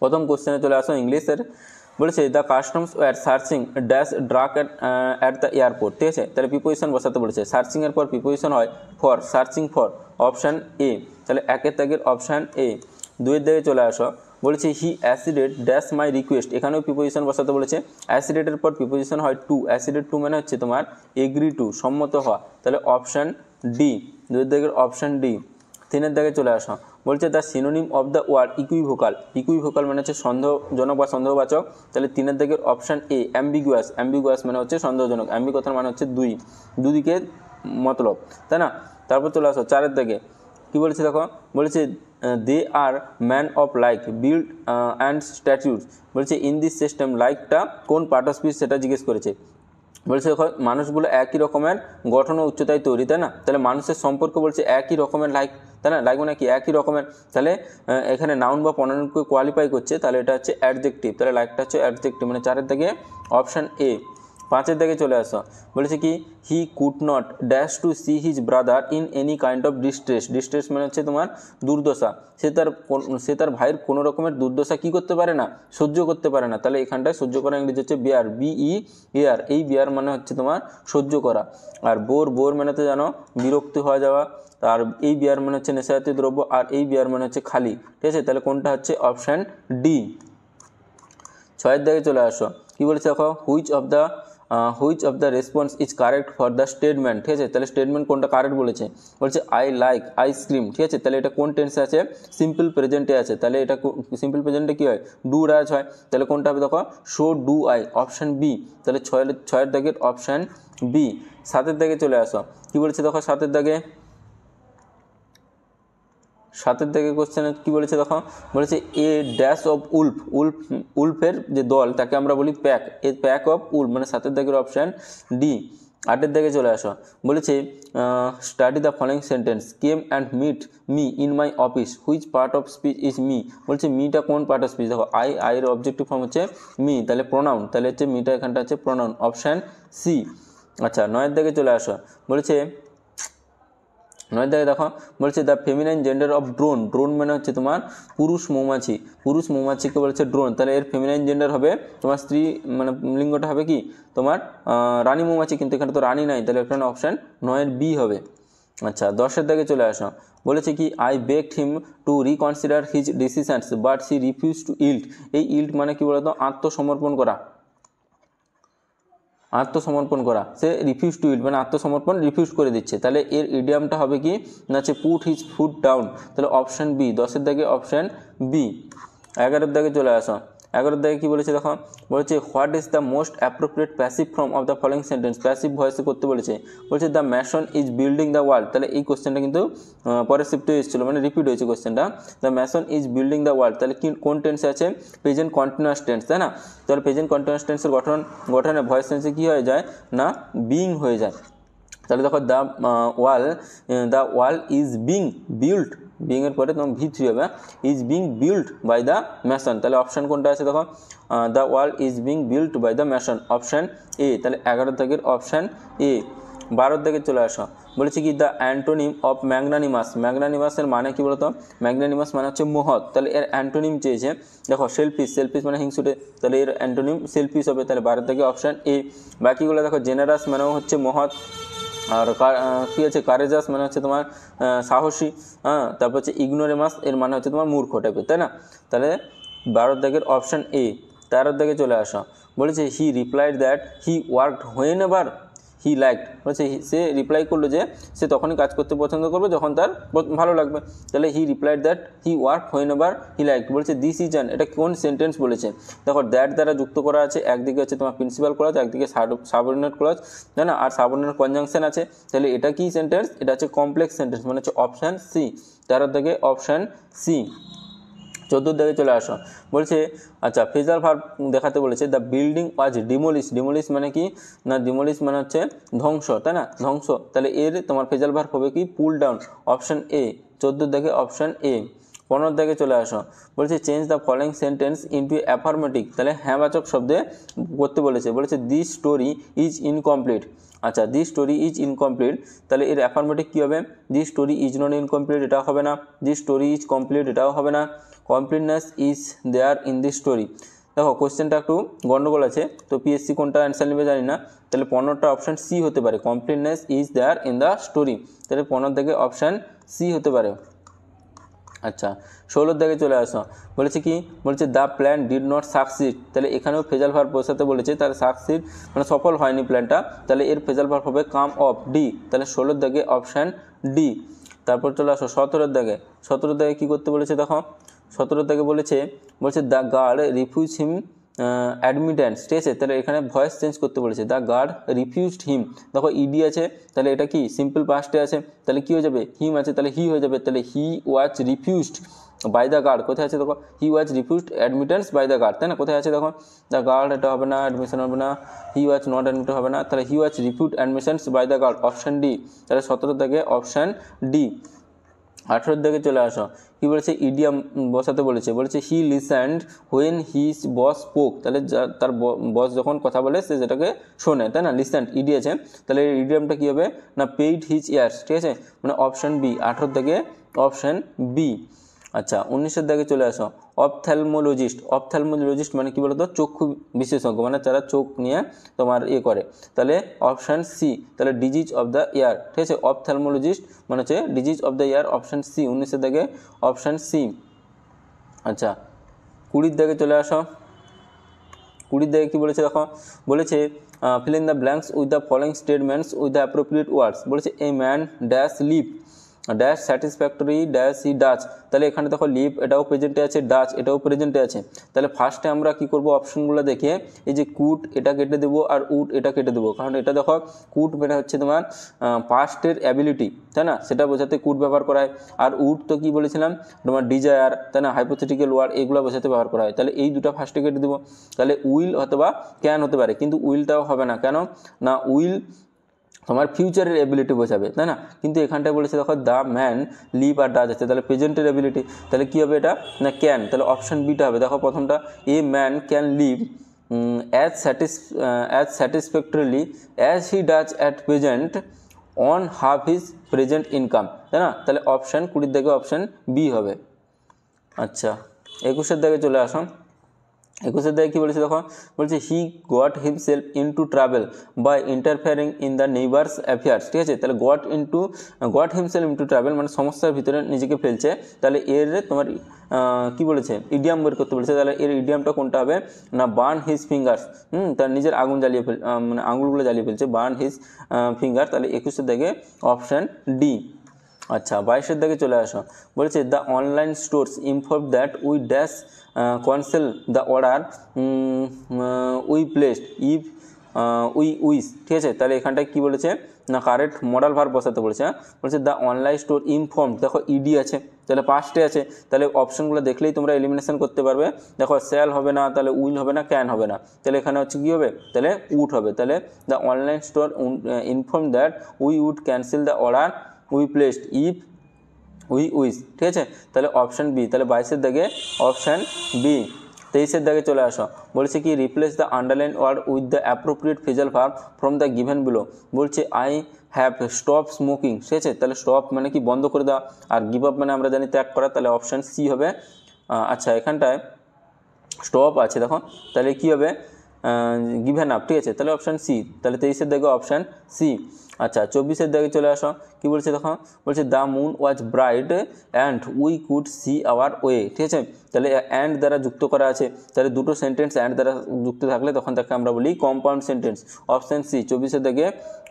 প্রথম কোশ্চেনে চলে আসো ইংলিশের, বলেছে the customs were searching dash drug at the airport, ঠিক আছে। তাহলে প্রিপোজিশন বসাতে বলেছে, সার্চিং এর পর প্রিপোজিশন হয় for, searching for, option A, তাহলে একের দাগের অপশান এ। দুইয়ের দিকে চলে আসো, বলেছে হি অ্যাসিডেড ড্যাশ মাই রিকোয়েস্ট, এখানেও প্রিপোজিশন বসাতে বলেছে। অ্যাসিডেটের পর প্রিপোজিশন হয় টু, অ্যাসিডেড টু মানে হচ্ছে তোমার এগ্রি টু, সম্মত হওয়া, তাহলে অপশান ডি, দুইয়ের দিকের অপশান ডি। তিনের দিকে চলে আসো, বলছে the synonym of the word equivocal, equivocal মানে হচ্ছে সন্দেহজনক বা সন্দেহবাচক, তাহলে তিনের দিকের অপশান এ অ্যাম্বিগুয়াস, অ্যাম্বিগুয়াস মানে হচ্ছে সন্দেহজনক, অ্যাম্বি কথার মানে হচ্ছে দুই, দুদিকে মতলব, তাই না। তারপর চলে আসো চারের দিকে, কী বলেছে দেখো, বলেছে they are man of like build and statues, বলছে ইন দিস সিস্টেম লাইকটা কোন পার্ট অফ স্পিচ সেটা জিজ্ঞেস করেছে। বলছে দেখো মানুষগুলো একই রকমের গঠন ও উচ্চতায় তৈরি, তাই না, তাহলে মানুষের সম্পর্ক বলছে একই রকমের লাইক, তাই না, লাইক মানে কি একই রকমের, তাহলে এখানে নাউন বা প্রনাউনকে কোয়ালিফাই করছে, তাহলে এটা হচ্ছে অ্যাডজেক্টিভ, তাহলে লাইকটা হচ্ছে অ্যাডজেক্টিভ, মানে চারের দিকে অপশান এ। পাঁচের দিকে চলে আসো, বলেছে কি he could not dash to see his brother in any kind of distress, distress মানে হচ্ছে তোমার দুর্দশা, সে তার ভাইয়ের কোনো রকমের দুর্দশা কী করতে পারে না, সহ্য করতে পারে না, তাহলে এখানটায় সহ্য করা ইংরেজি হচ্ছে বিয়ার, বিই এয়ার, এই বিয়ার মানে হচ্ছে তোমার সহ্য করা। আর বোর মানে তো জানো বিরক্তি হয়ে যাওয়া, আর এই বিয়ার মানে হচ্ছে নেশাজাতীয় দ্রব্য, আর এই বিয়ার মানে হচ্ছে খালি, ঠিক আছে, তাহলে কোনটা হচ্ছে অপশান ডি। ছয়ের দিকে চলে আসো, কী বলেছে দেখো which of the response is correct for the statement, ঠিক আছে, তাহলে স্টেটমেন্ট কোনটা কারেক্ট বলেছে, বলছে আই লাইক আইসক্রিম, ঠিক আছে, তাহলে এটা কোন টেন্সে আছে, সিম্পল প্রেজেন্টে আছে, তাহলে এটা সিম্পল প্রেজেন্টে কী হয়, ডু রাজ হয়, তাহলে কোনটা হবে দেখো so do I, option B, তাহলে ছয়ের দাগের অপশান বি। সাতের দাগে চলে আসো, কী বলেছে দেখো সাতের দিকে কোশ্চেনে কী বলেছে দেখো, বলেছে এ ড্যাশ অফ উলফের যে দল তাকে আমরা বলি pack, a pack of Wolf মানে সাতের দিকের অপশান ডি। আটের দিকে চলে আসো, বলেছে study the following sentence came and meet me in my office which part of speech is me, বলছে মিটা কোন পার্ট অফ স্পিচ, দেখো আইয়ের অবজেক্টিভ ফর্ম হচ্ছে মি, তাহলে প্রোনাউন, তাহলে হচ্ছে মিটা এখানটা হচ্ছে প্রোনাউন, অপশান সি। আচ্ছা নয়ের দিকে চলে আসো, বলেছে নয়ের দিকে দেখো, বলছে the feminine gender of drone মানে হচ্ছে তোমার পুরুষ মৌমাছিকে বলছে ড্রোন, তাহলে এর ফেমিনাইন জেন্ডার হবে তোমার স্ত্রী, মানে লিঙ্গটা হবে কি তোমার রানী মৌমাছি, কিন্তু এখানে তো রানী নাই, তাহলে এখানে অপশান নয়ের বি হবে। আচ্ছা দশের দিকে চলে আসো, বলেছে কি I begged him to reconsider his decisions but he refuse to yield, এই ইল্ড মানে কি বলতো আত্মসমর্পণ করা, সে রিফিউজ টু ইট মানে আত্মসমর্পণ রিফিউজ করে দিচ্ছে, তাহলে এর ইডিয়ামটা হবে কি না হচ্ছে পুট হিজ ফুট ডাউন, তাহলে অপশান বি, দশের দাগে অপশান বি। 11-এর দাগে চলে আসো, 11-এর দাগে কী বলেছে দেখো, বলেছে what is the most appropriate passive form of the following sentence, passive ভয়েসে করতে বলেছে the mason is building the wall, তাহলে এই কোশ্চেনটা কিন্তু পরের শিফটে এসেছিলো, মানে রিপিট হয়েছে কোশ্চেনটা, the mason is building the wall, তাহলে কোন টেন্সে আছে, প্রেজেন্ট কন্টিনিউয়াস টেন্স, তাই না, তাহলে প্রেজেন্ট কন্টিনিউয়াস টেন্সের গঠনে ভয়েস টেন্সে কী হয়ে যায় না বিং হয়ে যায়, তাহলে দেখো the wall is being build, being এর পরে তোমার V3 হবে, is being build by the mason, তাহলে অপশান কোনটা আছে দেখো the wall is being build by the mason, option A, তাহলে 11 দাগের অপশান এ। 12 দাগে চলে আসো, বলেছি কি দ্য অ্যান্টোনিম অফ ম্যাগনানিমাসের মানে কি বলতো, ম্যাগনানিমাস মানে হচ্ছে মহৎ, তাহলে এর অ্যান্টোনিম চেয়েছে দেখো সেলফিশ মানে হিংসুটে, তাহলে এর অ্যান্টোনিম সেলফিশ হবে, তাহলে 12 দাগে অপশান এ। বাকিগুলো দেখো জেনারাস মানেও হচ্ছে মহৎ, আর কী আছে কারেজাস মানে হচ্ছে তোমার সাহসী, হ্যাঁ, তারপর হচ্ছে ইগনোরেমাস এর মানে হচ্ছে তোমার মূর্খ টাইপের, তাই না, তাহলে 12 দাগের অপশান এ। 13 দাগে চলে আসা, বলেছে হি replied that he worked when ever he liked, বলছে সে রিপ্লাই করলো যে সে তখনই কাজ করতে পছন্দ করবে যখন তার ভালো লাগবে, তাহলে হি replied that he work when ever he liked, বলছে দিস ইজ অ্যান, এটা কোন সেন্টেন্স বলেছে, দেখো দ্যাট দ্বারা যুক্ত করা আছে, একদিকে হচ্ছে তোমার প্রিন্সিপাল ক্লজ, একদিকে সাবঅর্ডিনেট ক্লজ, তাই না, আর সাবঅর্ডিনেট কনজাংশন আছে, তাহলে এটা কি সেন্টেন্স, এটা হচ্ছে কমপ্লেক্স সেন্টেন্স, মানে হচ্ছে অপশান সি, 13 থেকে অপশান সি। 14 দাগে চলে আসো, বলছে আচ্ছা ফ্রেজাল ভার্ব দেখাতে বলেছে দ্য বিল্ডিং ওয়াজ ডিমোলিশ মানে কি না, ডিমোলিশ মানে হচ্ছে ধ্বংস, তাই না, ধ্বংস, তাহলে এর তোমার ফ্রেজাল ভার্ব হবে কি পুল ডাউন, অপশান এ, 14 দাগে অপশান এ। 15 দাগে চলে আসো, বলছে change the following sentence into affirmative, তাহলে হ্যাঁবাচক শব্দে করতে বলেছে। বলেছে দিস স্টোরি ইজ ইনকমপ্লিট। আচ্ছা, দিস স্টোরি ইজ ইনকমপ্লিট, তাহলে এর অ্যাফার্মেটিভ কী হবে? This story is not incomplete, এটা হবে না। দিস স্টোরি ইজ কমপ্লিট, এটাও হবে না। Completeness is there in this story. দেখো কোশ্চেনটা একটু গন্ডগোল আছে, তো পিএসসি কোনটা অ্যান্সার নেবে জানি না, তাহলে 15টা অপশান সি হতে পারে, completeness is there in the story, তাহলে 15 থেকে অপশান সি হতে পারে। আচ্ছা, 16 দাগে চলে আসো, বলেছে কি? বলেছে the plan did not succeed, তাহলে এখানেও ফেজাল ভার্ব বসাতে বলেছে, তাহলে সাকসিড মানে সফল হয়নি প্ল্যানটা, তাহলে এর ফেজাল ভার্ব হবে কাম অফ, ডি, তাহলে 16 দাগে অপশান ডি। তারপর চলে আসো 17 দাগে, 17 দাগে কী করতে বলেছে দেখো, 17 দাগে বলছে the guard refuse him admittance, ঠিক আছে, তাহলে এখানে ভয়েস চেঞ্জ করতে বলেছে, দ্য গার্ড রিফিউজড হিম, দেখো ইডি আছে, তাহলে এটা কি সিম্পল পাস্টে আছে, তাহলে কী হয়ে যাবে? হিম আছে, তাহলে হি হয়ে যাবে, তাহলে he was refused by the guard, কোথায় আছে দেখো? He was refused admittance by the guard, তাই না? কোথায় আছে দেখো? দ্য গার্ড, এটা হবে না, অ্যাডমিশন হবে না, হি ওয়াজ নট অ্যাডমিটেড হবে না, তাহলে he was refused admissions by the guard, option D, তাহলে 17 থেকে অপশান ডি। 18 দিকে চলে আসো, কি বলেছে? ইডিয়াম বসাতে বলেছে he listened when his boss spoke, তাহলে তার বস যখন কথা বলে সে যেটাকে শোনে, তাই না? লিসেন্ড ইডি আছে, তাহলে এই ইডিয়ামটা কী হবে না? পেইড হিজ ইয়ার্স, ঠিক আছে, মানে অপশান বি, 18 থেকে অপশান বি। আচ্ছা, 19 দিকে চলে আসো, অপথ্যালমোলজিস্ট, অপথ্যালমোলজিস্ট মানে কি বলতো? চক্ষু বিশেষজ্ঞ, মানে যারা চোখ নিয়ে তোমার করে, তাহলে অপশান সি, তাহলে ডিজিজ অফ দ্য ইয়ার, ঠিক আছে, অপথ্যালমোলজিস্ট মানে হচ্ছে disease of the ear, option C, 19 দিকে অপশান সি। আচ্ছা, 20 দিকে চলে আসো, 20 দিকে কী বলেছে দেখো? বলেছে fill in the blanks with the following statements with the appropriate words, বলেছে a man dash leave dash satisfactory dash he Dutch, তাহলে এখানে দেখো লিভ এটাও প্রেজেন্টে আছে, ডাচ এটাও প্রেজেন্টে আছে, তাহলে ফার্স্টে আমরা কি করব? অপশনগুলো দেখে এই যে কুড এটা কেটে দেবো আর উড এটা কেটে দেবো, কারণ এটা দেখো কুড মানে হচ্ছে তোমার পাস্টের অ্যাবিলিটি, তাই না? সেটা বোঝাতে কুড ব্যবহার করা হয়, আর উড তো কি বলেছিলাম তোমার ডিজায়ার, তাই না? হাইপোথেটিক্যাল ওয়ার্ড এগুলো বোঝাতে ব্যবহার করা হয়, তাহলে এই দুটো ফার্স্টে কেটে দেবো, তাহলে উইল অথবা ক্যান হতে পারে, কিন্তু উইলটাও হবে না, কেন না? উইল তোমার ফিউচারের এবিলিটি বোঝাবে, তাই না? কিন্তু এখানটায় বলেছে দেখো দ্য ম্যান লিভ আর ডাচ আছে, তাহলে প্রেজেন্টের এবিলিটি, তাহলে কী হবে এটা? না ক্যান, তাহলে অপশান বিটা হবে। দেখো প্রথমটা a man can live as satisfactorily as he does at present on half his present income, তাই না? তাহলে অপশান 20 দিকে অপশান বি হবে। আচ্ছা, 21 দিকে চলে আসো, 21 দিকে কী বলেছে দেখো? বলছে he got himself into trouble by interfering in the neighbours affairs, ঠিক আছে, তাহলে গট হিমসেলফ ইনটু ট্রাভেল মানে সমস্যার ভিতরে নিজেকে ফেলছে, তাহলে এর তোমার কি বলেছে? ইডিয়াম বের করতে বলেছে, তাহলে এর ইডিয়ামটা কোনটা হবে না? বার্ন হিজ ফিঙ্গার্স, তার নিজের আগুন জ্বালিয়ে মানে আঙুলগুলো জ্বালিয়ে ফেলছে, বার্ন হিজ ফিঙ্গার, তাহলে 21 দিকে অপশান ডি। আচ্ছা, 22 দিকে চলে আসো, বলেছে the online stores inform that we dash cancel the order we placed if we wish, ঠিক আছে, তাহলে এখানটায় কী বলেছে না? কারেক্ট মডাল ভার্ব বসাতে বলেছে, বলছে দ্য অনলাইন স্টোর ইনফর্ম, দেখো ইডি আছে, তাহলে পাস্টে আছে, তাহলে অপশনগুলো দেখলেই তোমরা এলিমিনেশন করতে পারবে। দেখো স্যাল হবে না, তাহলে উইল হবে না, ক্যান হবে না, তাহলে এখানে হচ্ছে কী হবে? তাহলে উড হবে, তাহলে the online store inform that we would cancel the order we placed if we wish, ঠিক আছে, তাহলে অপশান বি, তাহলে 22 দিকে অপশান বি। 23 দিকে চলে আসো, বলছে কি replace the underline word with the appropriate phrasal verb from the given below, বলছে আই হ্যাভ স্টপ স্মোকিং, ঠিক আছে, তাহলে স্টপ মানে কি বন্ধ করে দেওয়া, আর গিভ আপ মানে আমরা জানি ত্যাগ করা, তাহলে অপশান সি হবে। আচ্ছা, এখানটায় স্টপ আছে দেখো, তাহলে কী হবে? গিভেন আপ, ঠিক আছে, তাহলে অপশান সি, তাহলে 23 দিকে অপশান সি। আচ্ছা, 24 দিকে চলে আসো, কি বলছে দেখো? বলছে the moon was bright and we could see our way, ঠিক আছে, তাহলে অ্যান্ড দ্বারা যুক্ত করা আছে, তাহলে দুটো সেন্টেন্স অ্যান্ড দ্বারা যুক্ত থাকলে তখন তাকে আমরা বলি কম্পাউন্ড সেন্টেন্স, অপশান সি। 24 দিকে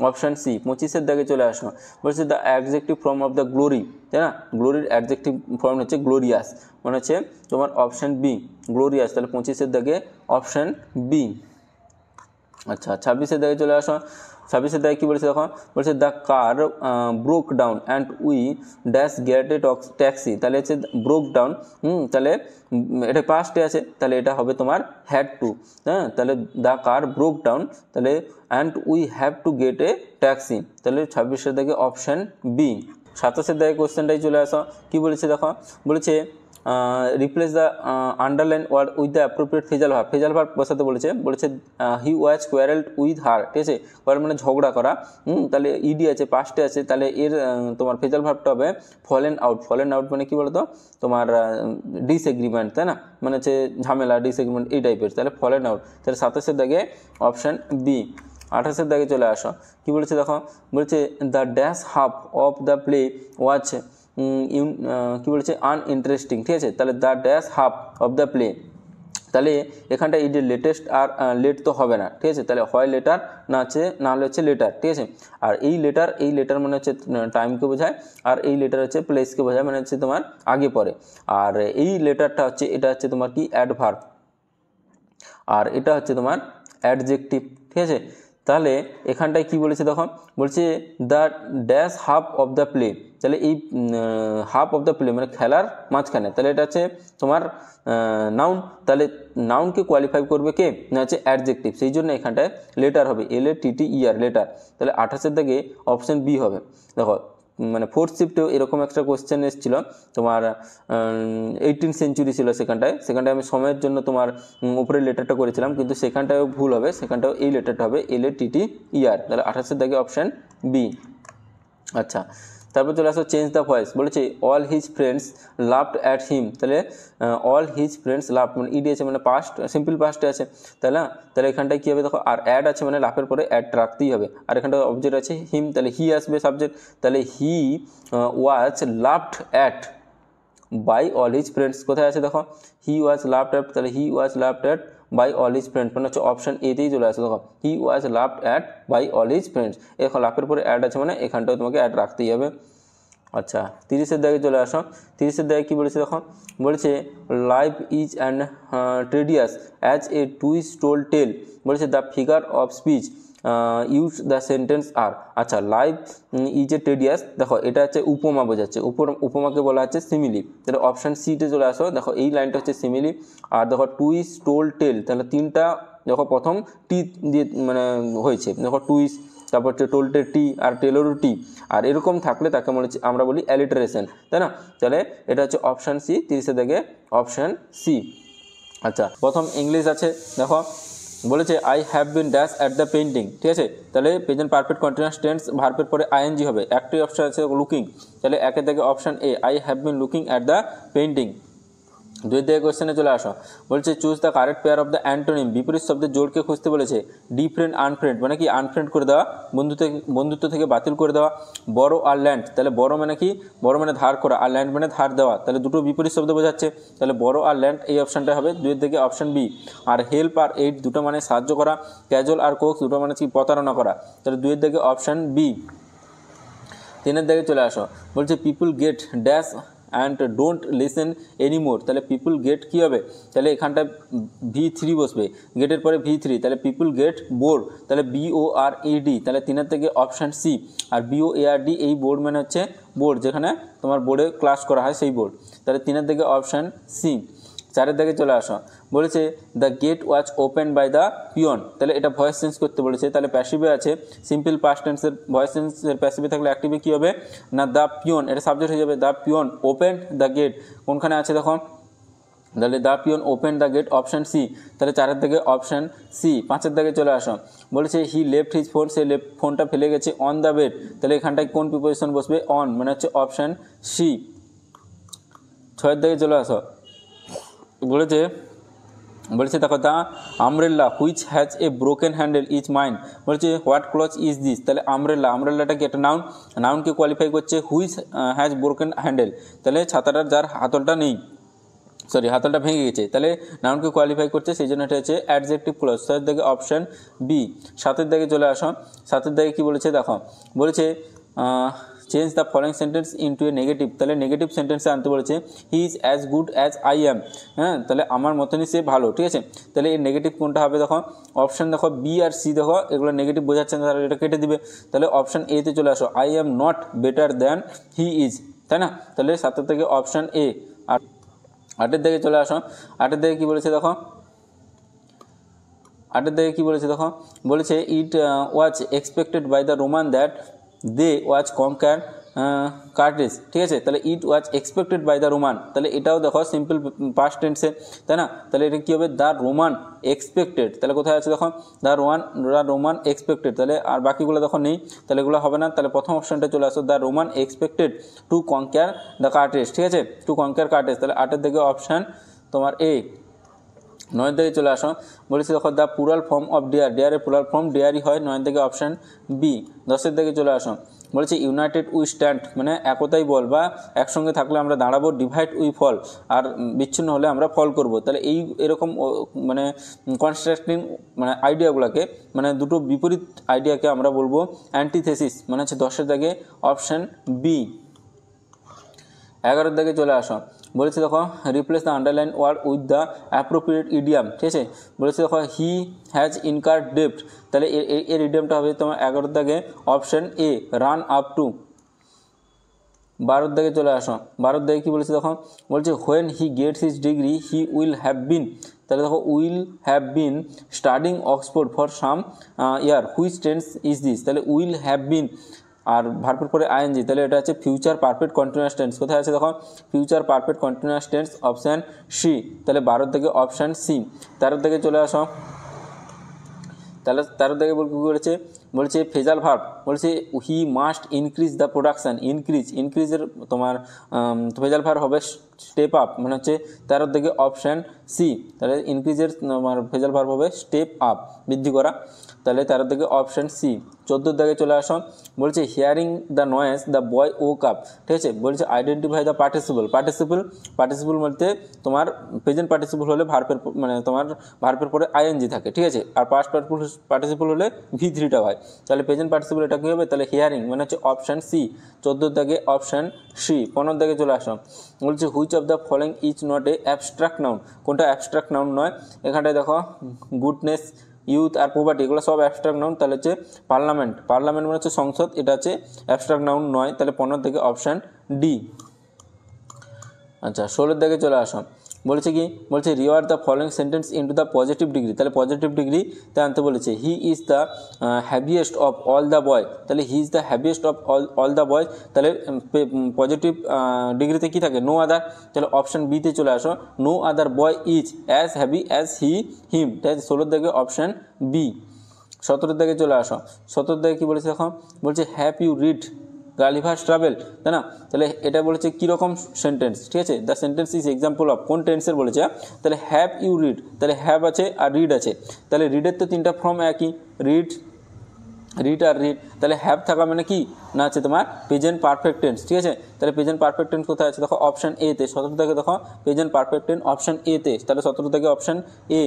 অপশান সি। 25 দিকে চলে আসো, বলছে the adjective form of the glory, তাই না? গ্লোরির অ্যাডজেক্টিভ ফর্ম হচ্ছে গ্লোরিয়াস, মানে হচ্ছে তোমার অপশান বি গ্লোরিয়াস, তাহলে 25 দিকে অপশান বি। আচ্ছা, 26 দিকে চলে আসো, 26 দিকে কী বলেছে দেখো? বলছে the car broke down and we dash gate a taxi, তাহলে হচ্ছে ব্রোক ডাউন, তাহলে এটা পাস্টে আছে, তাহলে এটা হবে তোমার হ্যাড টু, হ্যাঁ, তাহলে দ্য কার ব্রোক ডাউন, তাহলে and we have to get a taxi, তাহলে 26 দিকে অপশান বি। 27 দিকে কোশ্চেনটাই চলে আসো, কী বলেছে দেখো? বলেছে replace the underline word with the appropriate phrasal verb. Phrasal verb বসাতে বলেছে হি ওয়াজ কোয়ারেলড উইথ হার, ঠিক আছে। কোয়ারেল মানে ঝগড়া করা, তাহলে ইডি আছে, পাস্টে আছে, তাহলে এর তোমার ফেজাল ভার্বটা হবে ফলেন আউট। ফলেন আউট মানে কি বলতো, তোমার ডিসএগ্রিমেন্ট, তাই না, মানে হচ্ছে ঝামেলা, ডিসএগ্রিমেন্ট এই টাইপের, তাহলে ফলেন আউট। তাহলে 27-এর দাগে অপশান বি। 28-এর দাগে চলে আসো, কি বলেছে দেখো, বলছে the dash half of the play watch কি বলেছে আনইন্টারেস্টিং, ঠিক আছে। তাহলে the dash half of the play, তাহলে এখানটা এই যে লেটেস্ট আর লেট তো হবে না, ঠিক আছে। তাহলে হয় লেটার না হলে হচ্ছে লেটার, ঠিক আছে। আর এই লেটার মানে হচ্ছে টাইমকে বোঝায়, আর এই লেটার হচ্ছে প্লেসকে বোঝায়, মানে হচ্ছে তোমার আগে পরে। আর এই লেটারটা হচ্ছে, এটা হচ্ছে তোমার কি অ্যাডভার্ব, আর এটা হচ্ছে তোমার অ্যাডজেক্টিভ, ঠিক আছে। তাহলে এখানটায় কি বলেছে দেখো, বলছে the dash half of the play, তাহলে এই হাফ অফ দ্য প্লে মানে খেলার মাঝখানে, তাহলে এটা হচ্ছে তোমার নাউন। তাহলে নাউনকে কোয়ালিফাই করবে কে, না হচ্ছে অ্যাডজেক্টিভ, সেই জন্য এখানটায় লেটার হবে, LATTER লেটার। তাহলে 28-এর দাগে অপশান বি হবে। দেখো মানে 4th শিফটেও এরকম একটা কোশ্চেন এসেছিল তোমার, 18th সেঞ্চুরি ছিল সেখানটায় আমি সময়ের জন্য তোমার উপরে লেটারটা করেছিলাম, কিন্তু সেখানটাও ভুল হবে, সেখানটাও এই লেটারটা হবে LATTER। তাহলে 28-এর দাগে অপশান বি। আচ্ছা, তারপর চলে আসো চেঞ্জ দ্য ভয়েস, বলেছে all his friends loved at him, তাহলে অল হিজ ফ্রেন্ডস লাভ মানে ইডি আছে, মানে পাস্ট, সিম্পল পাস্টে আছে, তাহলে এখানটায় কী হবে দেখো, আর অ্যাড আছে মানে লাভের পরে অ্যাড রাখতেই হবে, আর এখানটায় অবজেক্ট আছে হিম, তাহলে হি আসবে সাবজেক্ট, তাহলে he was loved at by all his friends, কোথায় আছে দেখো, হি ওয়াজ লাভড অ্যাট, তাহলে he was loved at by all his friends, মানে হচ্ছে অপশান এতেই চলে আসে দেখো, he was loved at by all his friends. এখন লাভের পরে অ্যাড আছে মানে এখানটাও তোমাকে অ্যাড রাখতেই হবে। আচ্ছা, 30-এর দাগে চলে আসো, 30-এর দাগে কী বলেছে দেখো, বলেছে life is and tedious as a twist told tale, বলেছে the figure of speech use the sentence আর। আচ্ছা, লাইফ ইজ এ টেডিয়াস, দেখো এটা হচ্ছে উপমা বোঝাচ্ছে, উপমাকে বলা হচ্ছে সিমিলি, তাহলে অপশান সিতে চলে আসো, দেখো এই লাইনটা হচ্ছে সিমিলি। আর দেখো টুইস্ট টোল্ড টেল, তাহলে তিনটা দেখো প্রথম টি দিয়ে মানে হয়েছে, দেখো টুইস্ট, তারপর হচ্ছে টোল্টের টি আর টেলোরও টি, আর এরকম থাকলে তাকে আমরা বলি অ্যালিটারেশন, তাই না। তাহলে এটা হচ্ছে অপশান সি, 30-এর দাগে অপশান সি। আচ্ছা, প্রথম ইংলিশ আছে দেখো, বলেছে I have been dash at the painting, ঠিক আছে। তাহলে প্রেজেন্ট পারফেক্ট কন্টিনিউয়াস টেন্স, ভার্বের পরে আইএনজি হবে, একটাই অপশান আছে লুকিং, তাহলে একের দাগে option A I have been looking at the painting. 2 দিকে কোশ্চেনে চলে আসো, বলছে choose the correct pair of the antonym, বিপরীত শব্দের জোড়কে খুঁজতে বলেছে। ডিফ্রেন্ড আনফ্রেন্ড মানে কি আনফ্রেন্ড করে দেওয়া, বন্ধুত্ব থেকে বাতিল করে দেওয়া। বড় আর ল্যান্ড, তাহলে বড় মানে কি, বড় মানে ধার করা, আর ল্যান্ড মানে ধার দেওয়া, তাহলে দুটো বিপরীত শব্দ বোঝাচ্ছে, তাহলে বড় আর ল্যান্ড এই অপশানটা হবে 2-এর দিকে অপশান বি। আর হেল্প আর এইড দুটো মানে সাহায্য করা, ক্যাজুয়াল আর কোক্স দুটো মানে কি প্রতারণা করা, তাহলে 2-এর দিকে অপশান বি। 3-এর দিকে চলে আসো, বলছে people get dash and don't listen anymore, তাহলে পিপুল গেট কী হবে, তাহলে এখানটা V3 বসবে, গেটের পরে V3, তাহলে পিপুল গেট বোর্ড, তাহলে BORED, তাহলে 3-এর থেকে অপশান সি। আর BOARD এই বোর্ড মানে হচ্ছে বোর্ড, যেখানে তোমার বোর্ডে ক্লাস করা হয় সেই বোর্ড, তাহলে 3-এর থেকে অপশান সি। 4-এর দিকে চলে আসো, বলেছে the gate was open by the peon, তাহলে এটা ভয়েস চেঞ্জ করতে বলেছে, তাহলে প্যাসিভে আছে, সিম্পল পাস্ট টেন্সের ভয়েস চেঞ্জের প্যাসিভে থাকলে অ্যাক্টিভে কী হবে না দ্য পিয়ন, এটা সাবজেক্ট হয়ে যাবে, the peon open the gate, কোনখানে আছে দেখো, তাহলে the peon open the gate option C, তাহলে 4-এর দিকে অপশান সি। 5-এর দিকে চলে আসো, বলেছে হি লেফট হিজ ফোন, সে ফোনটা ফেলে গেছে অন দ্য বেড, তাহলে এখানটায় কোন প্রিপোজিশন বসবে, অন, মানে হচ্ছে অপশান সি। 6-এর দিকে চলে আসো, বলেছে দেখো the umbrella which has a broken handle is mine, বলছে হোয়াট ক্লথ ইজ দিস, তাহলে আমব্রেলাটা কি একটা নাউনকে কোয়ালিফাই করছে, হুইচ হ্যাজ ব্রোকেন হ্যান্ডেল, তাহলে ছাতাটার যার হাতলটা নেই, হাতলটা ভেঙে গেছে, তাহলে নাউনকে কোয়ালিফাই করছে, সেই জন্য এটা হচ্ছে অ্যাডজেক্টিভ ক্লজ। 6-এর দিকে অপশান বি। 7-এর দিকে চলে আসো, 7-এর দিকে কী বলেছে দেখো, বলেছে change the following sentence into A negative, তাহলে নেগেটিভ সেন্টেন্সে আনতে বলেছে he is as good as I am, হ্যাঁ, তাহলে আমার মতনই সে ভালো, ঠিক আছে। তাহলে এই নেগেটিভ কোনটা হবে দেখো, অপশান দেখো বি আর সি, দেখো এগুলো নেগেটিভ বোঝাচ্ছে না, তাহলে এটা কেটে দিবে, তাহলে অপশান এতে চলে আসো, I am not better than he is, তাই না, তাহলে 7-এর থেকে অপশান এ। আর 8-এর দিকে চলে আসো, 8-এর দিকে কী বলেছে দেখো, 8-এর দিকে কী বলেছে দেখো, বলেছে it was expected by the Roman that they was conquer Carthage, ঠিক আছে। তাহলে it was expected by the Roman, তাহলে এটাও দেখো সিম্পল পাস্ট টেন্সে, তাই না। তাহলে এটা কী হবে, দ্য রোমান এক্সপেক্টেড, তাহলে কোথায় আছে দেখো দ্য রোমান এক্সপেক্টেড, তাহলে আর বাকিগুলো দেখো নেই, তাহলে এগুলো হবে না। তাহলে প্রথম অপশানটা চলে আসো, the Roman expected to conquer the Carthage, ঠিক আছে, টু কনক্যার কার্টেজ, তাহলে 8 দিকে অপশান তোমার এ। 9 দিকে চলে আসো, বলেছি দেখো the plural form of deer, ডেয়ারের প্লুরাল ফর্ম ডেয়ারই হয়। 9 দিকে অপশান বি। 10 দিকে চলে আসো, বলেছে ইউনাইটেড উই স্ট্যান্ড, মানে একতাই বল বা একসঙ্গে থাকলে আমরা দাঁড়াবো। ডিভাইড উই ফল, আর বিচ্ছিন্ন হলে আমরা ফল করব। তাহলে এই এরকম মানে কনস্ট্রাক্টিং মানে আইডিয়াগুলোকে, মানে দুটো বিপরীত আইডিয়াকে আমরা বলবো অ্যান্টিথেসিস, মানে হচ্ছে 10 দিকে অপশান বি। 11 দিকে চলে আসো, বলেছে দেখো replace the underline word with the appropriate idiom, ঠিক আছে। বলেছে দেখো হি হ্যাজ ইনকার্ড ডেপ্ট, তাহলে এর ইডিয়ামটা হবে তোমার 11 দিকে option A, run up to. 12 দিকে চলে আসো, 12 দিকে কী বলেছে দেখো, বলছে when he gets his degree he will have been, তাহলে দেখো will have been studying Oxford for some year, which tense is this, তাহলে উইল হ্যাভ বিন আর ভার্বের পরে আইএনজি, তাহলে এটা হচ্ছে ফিউচার পারফেক্ট কন্টিনিউয়াস টেন্স। কোথায় আছে দেখো future perfect continuous tense, option C, তাহলে 12 থেকে অপশান সি। 13 থেকে চলে আসো, তাহলে 13 থেকে বলেছে, বলছে ফেজাল ভার্ব, বলছে he must increase the production, ইনক্রিজের তোমার ফেজাল ভার্ব হবে স্টেপ আপ, মানে হচ্ছে 13 থেকে অপশান সি, তাহলে ইনক্রিজের তোমার ফেজাল ভার্ব হবে স্টেপ আপ, বৃদ্ধি করা, তাহলে 13 থেকে অপশান সি। 14 দিকে চলে আসো, বলছে hearing the noise the boy woke up, ঠিক আছে। বলছে আইডেন্টিফাই দ্য পার্টিসিপল বলতে তোমার প্রেজেন্ট পার্টিসিপল হলে ভার্বের মানে তোমার ভার্বের পরে আইএনজি থাকে, ঠিক আছে, আর পাস্ট পার্টিসিপল হলে V3টা হয়, তাহলে প্রেজেন্ট পার্টিসিপল এটা কী হবে, তাহলে হিয়ারিং মানে হচ্ছে অপশান সি। 14 দিকে অপশান সি। 15 দিকে চলে আসো, বলছে which of the following is not a abstract noun, কোনটা অ্যাবস্ট্রাক্ট নাউন নয়, এখানটায় দেখো গুডনেস, ইউথ আর পভার্টি এগুলো সব অ্যাবস্ট্রাক্ট নাউন, তাহলে হচ্ছে পার্লামেন্ট মানে হচ্ছে সংসদ, এটা হচ্ছে অ্যাবস্ট্রাক্ট নাউন নয়, তাহলে 15 থেকে অপশান ডি। আচ্ছা 16 দিকে চলে আসো, বলছে কি, বলছে reword the following sentence into the positive degree, তাহলে পজিটিভ ডিগ্রি তে আনতে বলেছে he is the happiest of all the boy, তাহলে he is the happiest of all the boy, তাহলে পজিটিভ ডিগ্রিতে কী থাকে, নো আদার, তাহলে অপশান বিতে চলে আসো, no other boy is as happy as him, তাই 16 দিকে অপশান বি। 17 দিকে চলে আসো, 17 দিকে কী বলেছে দেখো, বলছে have you read Gulliver's travel, তাই না, তাহলে এটা বলেছে কীরকম সেন্টেন্স, ঠিক আছে, the sentence is example of, কোন টেন্সের বলেছে, তাহলে হ্যাভ ইউ রিড, তাহলে হ্যাভ আছে আর রিড আছে, তাহলে রিডের তো 3টা ফর্ম একই, রিড আর রিড, তাহলে হ্যাভ থাকা মানে কি না হচ্ছে তোমার প্রেজেন্ট পারফেক্ট টেন্স, ঠিক আছে। তাহলে প্রেজেন্ট পারফেক্ট টেন্স কোথায় আছে দেখো অপশান এতে। 17 থেকে দেখো প্রেজেন্ট পারফেক্ট টেন্স অপশান এতে, তাহলে 17 থেকে অপশান এ।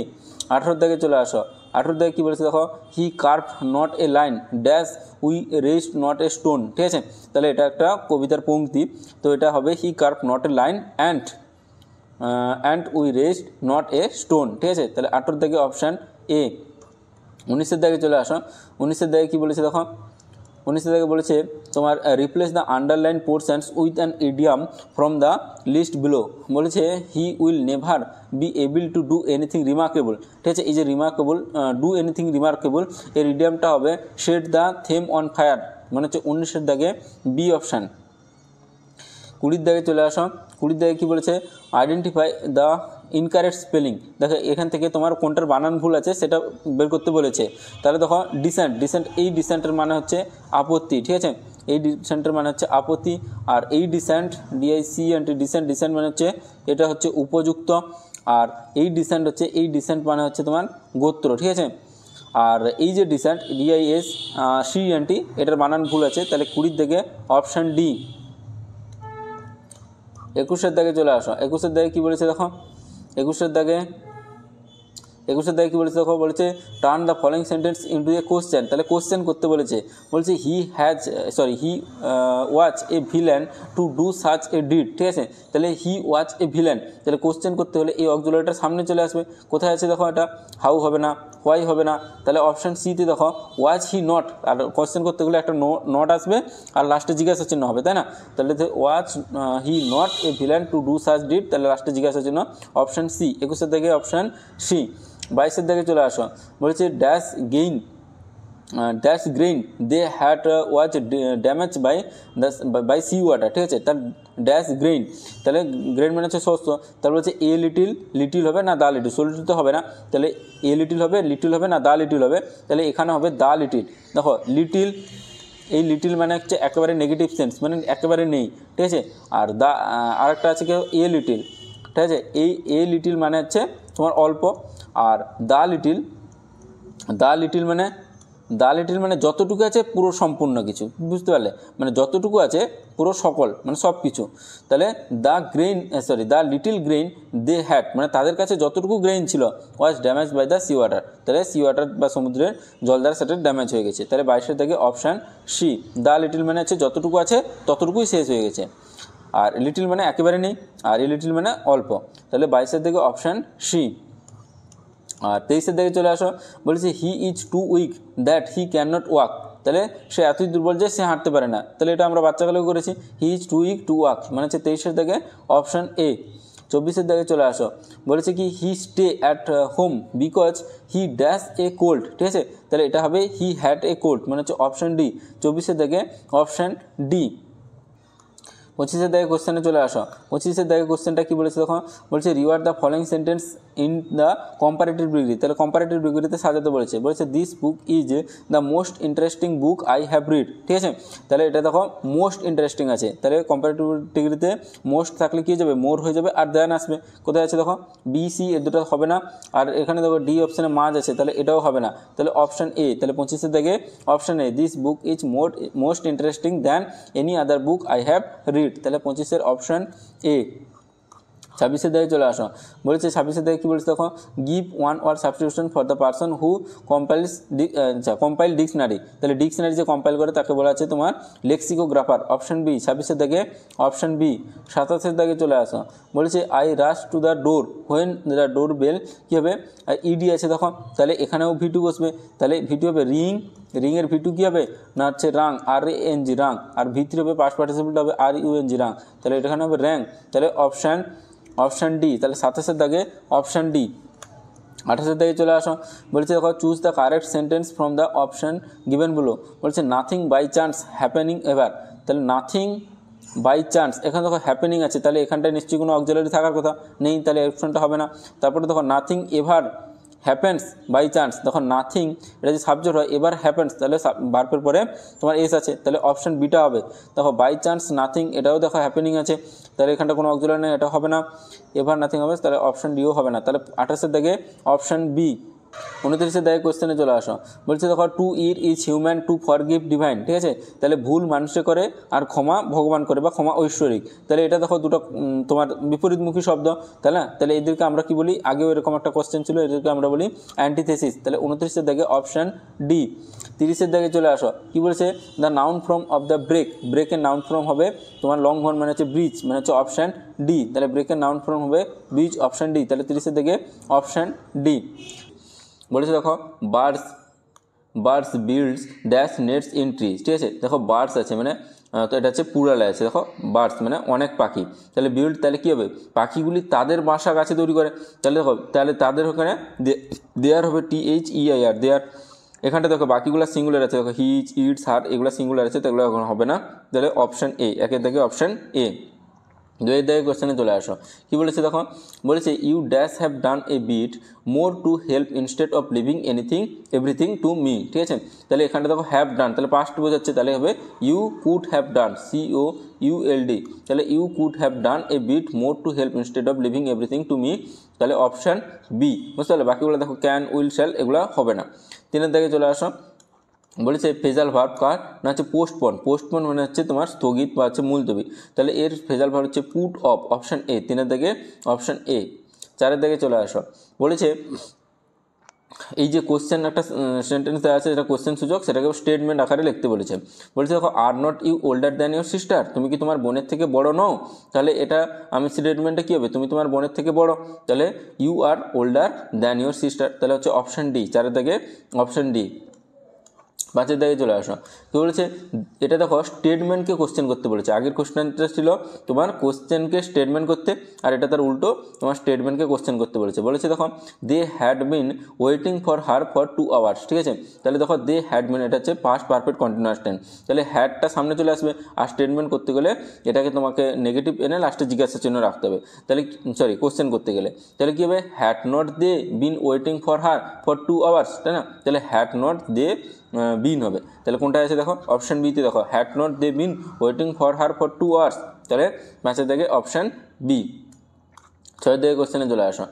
18 থেকে চলে আসো, 18 থেকে কী বলেছে দেখো, he carve not a line dash we rest not a stone, ঠিক আছে, তাহলে এটা একটা কবিতার পংক্তি, তো এটা হবে he carve not a line and we rest not a stone, ঠিক আছে, তাহলে 18 থেকে অপশান এ। 19 দিকে চলে আসো, 19 দিকে কী বলেছে দেখো, 19 দিকে বলেছে তোমার replace the underline portions with an idiom from the list below, বলেছে he will never be able to do anything remarkable, ঠিক আছে, এই যে রিমার্কেবল ডু এনিথিং রিমার্কেবল এর ইডিয়ামটা হবে set the them on fire, মানে হচ্ছে 19 দিকে বি অপশান। 20 দিকে চলে আসো, 20 দিকে কী বলেছে আইডেন্টিফাই দ্য ইনকারেক্ট স্পেলিং, দেখো এখান থেকে তোমার কোনটার বানান ভুল আছে সেটা বের করতে বলেছে, তাহলে দেখো ডিসেন্ট, এই ডিসেন্টের মানে হচ্ছে আপত্তি, ঠিক আছে, এই ডিসেন্টের মানে হচ্ছে আপত্তি, আর এই ডিসেন্ট ডিসেন্ট মানে হচ্ছে এটা হচ্ছে উপযুক্ত, আর এই ডিসেন্ট মানে হচ্ছে তোমার গোত্র, ঠিক আছে, আর এই যে ডিসেন্ট DISCENT এটার বানান ভুল আছে, তাহলে 20 দিকে অপশান ডি। 21 দিকে চলে আসো, 21 দিকে কী বলেছে দেখো, 21 দিকে কী বলেছে দেখো, বলেছে turn the following sentence into a question, তাহলে কোশ্চেন করতে বলেছে, বলছে he watch a villain to do such a deed, ঠিক আছে, তাহলে হি ওয়াচ এ ভিলেন, তাহলে কোশ্চেন করতে হলে এই অক্সিলারিটার সামনে চলে আসবে, কোথায় আছে দেখো, এটা হাউ হবে না, হোয়াই হবে না, তাহলে অপশান সিতে দেখো ওয়াচ হি নট, আর কোশ্চেন করতে গেলে একটা নট আসবে আর লাস্টে জিজ্ঞাসা চিহ্ন হবে, তাই না, তাহলে watch he not a villain to do such did, তাহলে লাস্টে জিজ্ঞাসা চিহ্ন অপশান সি। 21 দিকে অপশান সি। 22 দিকে চলে আসো, বলেছে dash gain dash grain they had was damage by sea water, ঠিক আছে। তার ড্যাশ গ্রেইন, তাহলে গ্রেইন মানে হচ্ছে শস্য, তারপর হচ্ছে এ লিটিল, লিটিল হবে না দা লিটিল, সো লিটিল তো হবে না, তাহলে এ লিটিল হবে, লিটিল হবে না দা লিটিল হবে, তাহলে এখানে হবে দা লিটিল। দেখো লিটিল, এই লিটিল মানে হচ্ছে একেবারে নেগেটিভ সেন্স, মানে একেবারে নেই, ঠিক আছে। আর দা আরেকটা আছে কি এ লিটিল, ঠিক আছে। এই এ লিটিল মানে হচ্ছে তোমার অল্প, আর দা লিটিল, দা লিটিল মানে যতটুকু আছে পুরো সম্পূর্ণ কিছু, বুঝতে পারলে, মানে যতটুকু আছে পুরো সকল মানে সব কিছু। তাহলে the little grain they had মানে তাদের কাছে যতটুকু গ্রেইন ছিল was damage by the sea water, তাহলে সি ওয়াটার বা সমুদ্রের জল দ্বারা সেটা ড্যামেজ হয়ে গেছে। তাহলে 22 থেকে অপশান সি, দ্য লিটিল মানে হচ্ছে যতটুকু আছে ততটুকুই শেষ হয়ে গেছে, আর লিটিল মানে একেবারে নেই, আর এ লিটিল মানে অল্প, তাহলে 22 থেকে অপশান সি। আর 23 দিকে চলে আসো, বলেছে he is too weak that he can not walk, তাহলে সে এতই দুর্বল যে সে হাঁটতে পারে না, তাহলে এটা আমরা বাচ্চাকালেও করেছি। He is too weak to walk মানে হচ্ছে 23 থেকে অপশান এ। 24 দিকে চলে আসো, বলেছে কি he stay at home because he dash a cold, ঠিক আছে, তাহলে এটা হবে হি হ্যাড এ কোল্ড মানে হচ্ছে অপশান ডি। 24 থেকে অপশান ডি। 25 দিকে কোশ্চেনে চলে আসো, 25 দিকে কোশ্চেনটা কি বলেছে দেখো, বলছে reword the following sentence in the comparative degree, তাহলে কম্পারেটিভ ডিগ্রিতে সাজাতে বলেছে this book is the most interesting book I have read, ঠিক আছে। তাহলে এটা দেখো মোস্ট ইন্টারেস্টিং আছে, তাহলে কম্পারেটিভ ডিগ্রিতে মোস্ট থাকলে কী হয়ে যাবে, মোর হয়ে যাবে, আর দেন আসবে কোথায় আছে দেখো বি সি, এর দুটো হবে না, আর এখানে দেখো ডি অপশানে মাঝ আছে, তাহলে এটাও হবে না, তাহলে অপশান এ। তাহলে 25 দিকে option A, this book is most interesting than any other book I have read, তাহলে 25 অপশান এ। 26 দিকে চলে আসো, বলেছে 26 দিকে কী বলেছে দেখো, give one word substitution for the person who compile dictionary, তাহলে ডিকশনারি যে কম্পাইল করে তাকে বলা আছে তোমার লেক্সিকোগ্রাফার, অপশান বি। 26 দিকে অপশান বি। 27 দিকে চলে আসো, বলেছে I rush to the door when the door bell, কী হবে ইডি আছে দেখো, তাহলে এখানেও ভিটু বসবে, তাহলে ভিটু হবে রিং, রিংয়ের ভিটু কী হবে না হচ্ছে রাং, আর এন জি রাং, আর ভিতরে হবে পাস্ট পার্টিসিপেলটা হবে আর ইউ এন জি রাং, তাহলে এখানে হবে র্যাং, তাহলে অপশান ডি। তাহলে 27 দাগে অপশান ডি। 28 দিকে চলে আসো, বলছে দেখো choose the correct sentence from the option given below, বলছে nothing by chance happening ever, তাহলে নাথিং বাই চান্স, এখানে দেখো হ্যাপেনিং আছে, তাহলে এখানটায় নিশ্চয়ই কোনো অক্সিলারি থাকার কথা নেই, তাহলে অপশানটা হবে না। তারপরে দেখো nothing ever happens by chance, দেখো নাথিং এটা যে সাবজেক্ট হয়, এবার হ্যাপেন্স, তাহলে ভার্বের পরে তোমার এস আছে, তাহলে অপশান বিটা হবে। দেখো বাই চান্স নাথিং, এটাও দেখো হ্যাপেনিং আছে, তাহলে এখানটা কোনো অক্সিলারি নেই, এটা হবে না। এভার নাথিং হবে, তাহলে অপশান ডিও হবে না, তাহলে 28 দিকে অপশান বি। 29 দিকে কোশ্চেনে চলে আসো, বলছে দেখো to it is human to forgive divine, ঠিক আছে, তাহলে ভুল মানুষে করে আর ক্ষমা ভগবান করে বা ক্ষমা ঐশ্বরিক, তাহলে এটা দেখো দুটো তোমার বিপরীতমুখী শব্দ, তাই না, তাহলে এদেরকে আমরা কি বলি, আগেও এরকম একটা কোশ্চেন ছিল, এদেরকে আমরা বলি অ্যান্টিথেসিস, তাহলে 29 দিকে অপশান ডি। 30 দিকে চলে আসো, কি বলেছে the noun form of the break, ব্রেকের নাউন ফর্ম হবে তোমার লং হর্ন মানে হচ্ছে ব্রিজ, মানে হচ্ছে অপশান ডি, তাহলে ব্রেকের নাউন ফর্ম হবে ব্রিজ, অপশান ডি, তাহলে 30 দিকে অপশান ডি। বলেছে দেখো birds builds dash নেটস in trees, ঠিক আছে, দেখো বার্ডস আছে মানে তো এটা হচ্ছে পুরালে আছে, দেখো বার্ডস মানে অনেক পাখি, তাহলে বিল্ড তাহলে কী হবে, পাখিগুলি তাদের বাসা গাছে তৈরি করে, তাহলে দেখো তাহলে তাদের ওখানে দেয়ার হবে THEIR দেয়ার, এখানটা দেখো বাকিগুলো সিঙ্গুলার আছে, দেখো হিচ ইটস হার এগুলো সিঙ্গুলার আছে, তো এগুলো এখন হবে না, তাহলে অপশান এ, একের দিকে অপশান এ। 2 দিকে কোশ্চেনে চলে আসো, কী বলেছে দেখো, বলেছে you dash have done a bit more to help instead of leaving everything to me, ঠিক আছে, তাহলে এখানটা দেখো হ্যাভ ডান, তাহলে পাস্ট বোঝাচ্ছে, তাহলে হবে you could have done COULD, তাহলে you could have done a bit more to help instead of leaving everything to me, তাহলে অপশান বি, বুঝতে পারলে। বাকিগুলো দেখো ক্যান উইল শ্যাল এগুলো হবে না। 3 দিকে চলে আসো, বলেছে ফেজাল ভার্ব কার না হচ্ছে পোস্টপোন মানে হচ্ছে তোমার স্থগিত বা হচ্ছে মুলতবি, তাহলে এর ফেজাল ভার্ব হচ্ছে পুট অফ, অপশান এ। 3 দিকে অপশান এ। 4 দিকে চলে আসো, বলেছে এই যে কোশ্চেন একটা সেন্টেন্স দেওয়া আছে, যেটা কোশ্চেন সূচক, সেটাকে স্টেটমেন্ট আকারে লিখতে বলেছে দেখো are not you older than your sister, তুমি কি তোমার বোনের থেকে বড় নও, তাহলে এটা আমি স্টেটমেন্টে কী হবে, তুমি তোমার বোনের থেকে বড়, তাহলে you are older than your sister, তাহলে হচ্ছে অপশান ডি। 4 দিকে অপশান ডি। পাঁচের দাগে চলে আসো, কী বলেছে এটা দেখো স্টেটমেন্টকে কোশ্চেন করতে বলেছে। আগের কোশ্চেনটা ছিল তোমার কোশ্চেনকে স্টেটমেন্ট করতে, আর এটা তার উল্টো তোমার স্টেটমেন্টকে কোশ্চেন করতে বলেছে। বলেছে দেখো they had been waiting for her for 2 hours, ঠিক আছে। তাহলে দেখো দে হ্যাড বিন এটা হচ্ছে পাস্ট পারফেক্ট কন্টিনিউয়াস টেন্স, তাহলে হ্যাডটা সামনে চলে আসবে, আর স্টেটমেন্ট করতে গেলে এটাকে তোমাকে নেগেটিভ এনে লাস্টে জিজ্ঞাসা চিহ্ন রাখতে হবে। তাহলে সরি কোশ্চেন করতে গেলে তাহলে কী হবে, had not they been waiting for her for 2 hours, তাই না। তাহলে হ্যাড নট দে বিন হবে, তাহলে কোনটা আছে দেখো অপশান বিতে দেখো had not they been waiting for her for 2 hours, তাহলে ম্যাচের থেকে অপশান বি। ছয়ের দিকে কোশ্চেনে চলে আসো,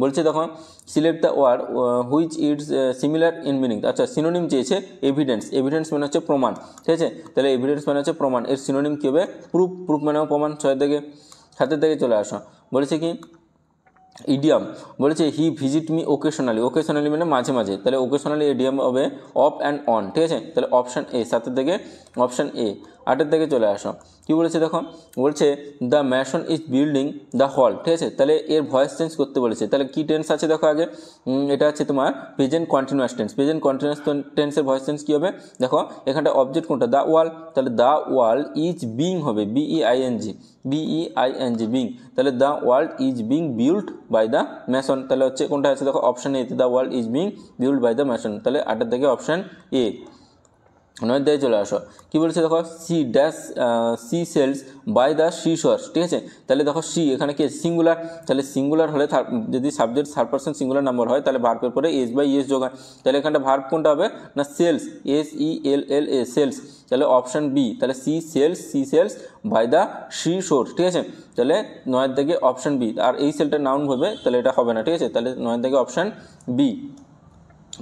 বলছে দেখো select the word which its similar in meaning. আচ্ছা সিনোনিম চেয়েছে এভিডেন্স, এভিডেন্স মানে হচ্ছে প্রমাণ, ঠিক আছে। তাহলে এভিডেন্স মানে হচ্ছে প্রমাণ, এর সিনোনিম কী হবে প্রুফ, প্রুফ মানেও প্রমাণ। ছয়ের দিকে সাতের দিকে চলে আসো, বলেছে কি ইডিয়াম, বলেছে হি ভিজিট মি ওকেশনালি, ওকেশনালি মানে মাঝে মাঝে, তাহলে ওকেশনালি ইডিয়াম হবে অফ অ্যান্ড অন, ঠিক আছে। তাহলে অপশান এ, সাতের দিকে অপশান এ। আটের দিকে চলে আসো, কী বলেছে দেখো বলছে the mason is building the hall, ঠিক আছে। তাহলে এর ভয়েস চেঞ্জ করতে বলেছে, তাহলে কী টেন্স আছে দেখো আগে, এটা হচ্ছে তোমার present continuous tense, present continuous টেন্সের ভয়েস চেঞ্জ কী হবে দেখো, এখানটা অবজেক্ট কোনটা দ্য ওয়াল, তাহলে দ্য ওয়াল ইজ বিং হবে BEING, বিং, তাহলে the world is being build by the mason, তাহলে হচ্ছে কোনটা আছে দেখো option A, the world is being build by the mason, তাহলে আটের দিকে অপশান এ। নয়ের দিকে চলে আসো, কী বলেছে দেখো she sells by the sea shores, ঠিক আছে। তাহলে দেখো সি এখানে কি সিঙ্গুলার, তাহলে সিঙ্গুলার হলে যদি subject third person singular number হয় তাহলে ভার্বের পরে এস বাই এস যোগায়, তাহলে এখানটা ভার্ব কোনটা হবে না সেলস, SELLA সেলস, তাহলে অপশান বি, তাহলে she sells by the sea shore, ঠিক আছে। তাহলে নয়ের দিকে অপশান বি, আর এই সেলটা নাউন হবে তাহলে এটা হবে না, ঠিক আছে। তাহলে নয়ের দিকে অপশান বি।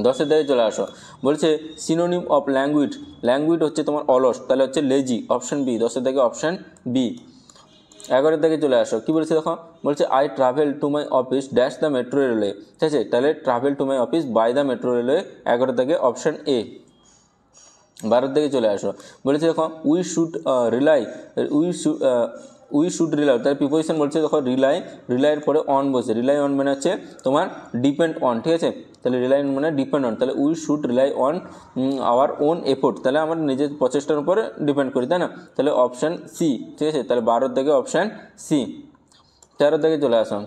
দশের দিকে চলে আসো, বলছে সিনোনিম অফ ল্যাঙ্গুইড, ল্যাঙ্গুইড হচ্ছে তোমার অলস, তাহলে হচ্ছে লেজি, অপশান বি, দশের দিকে অপশান বি। এগারোর দিকে চলে আসো, কী বলেছে দেখো বলছে I travel to my office dash the metro railway, ঠিক আছে। তাহলে travel to my office by the metro railway, এগারোর দিকে অপশান এ। বারোর দিকে চলে আসো, বলেছে দেখো উই শুড রিলাই তার প্রিপোজিশন বলছে দেখো রিলাইয়ের পরে অন বসে, রিলাই অন মানে হচ্ছে তোমার ডিপেন্ড অন, ঠিক আছে। তাহলে রিলাই মানে ডিপেন্ড অন, তাহলে we should rely on our own effort, তাহলে আমার নিজের প্রচেষ্টার উপরে ডিপেন্ড করি, তাই না। তাহলে অপশান সি, ঠিক আছে। তাহলে বারোর দিকে অপশান সি। তেরোর দিকে চলে আসো,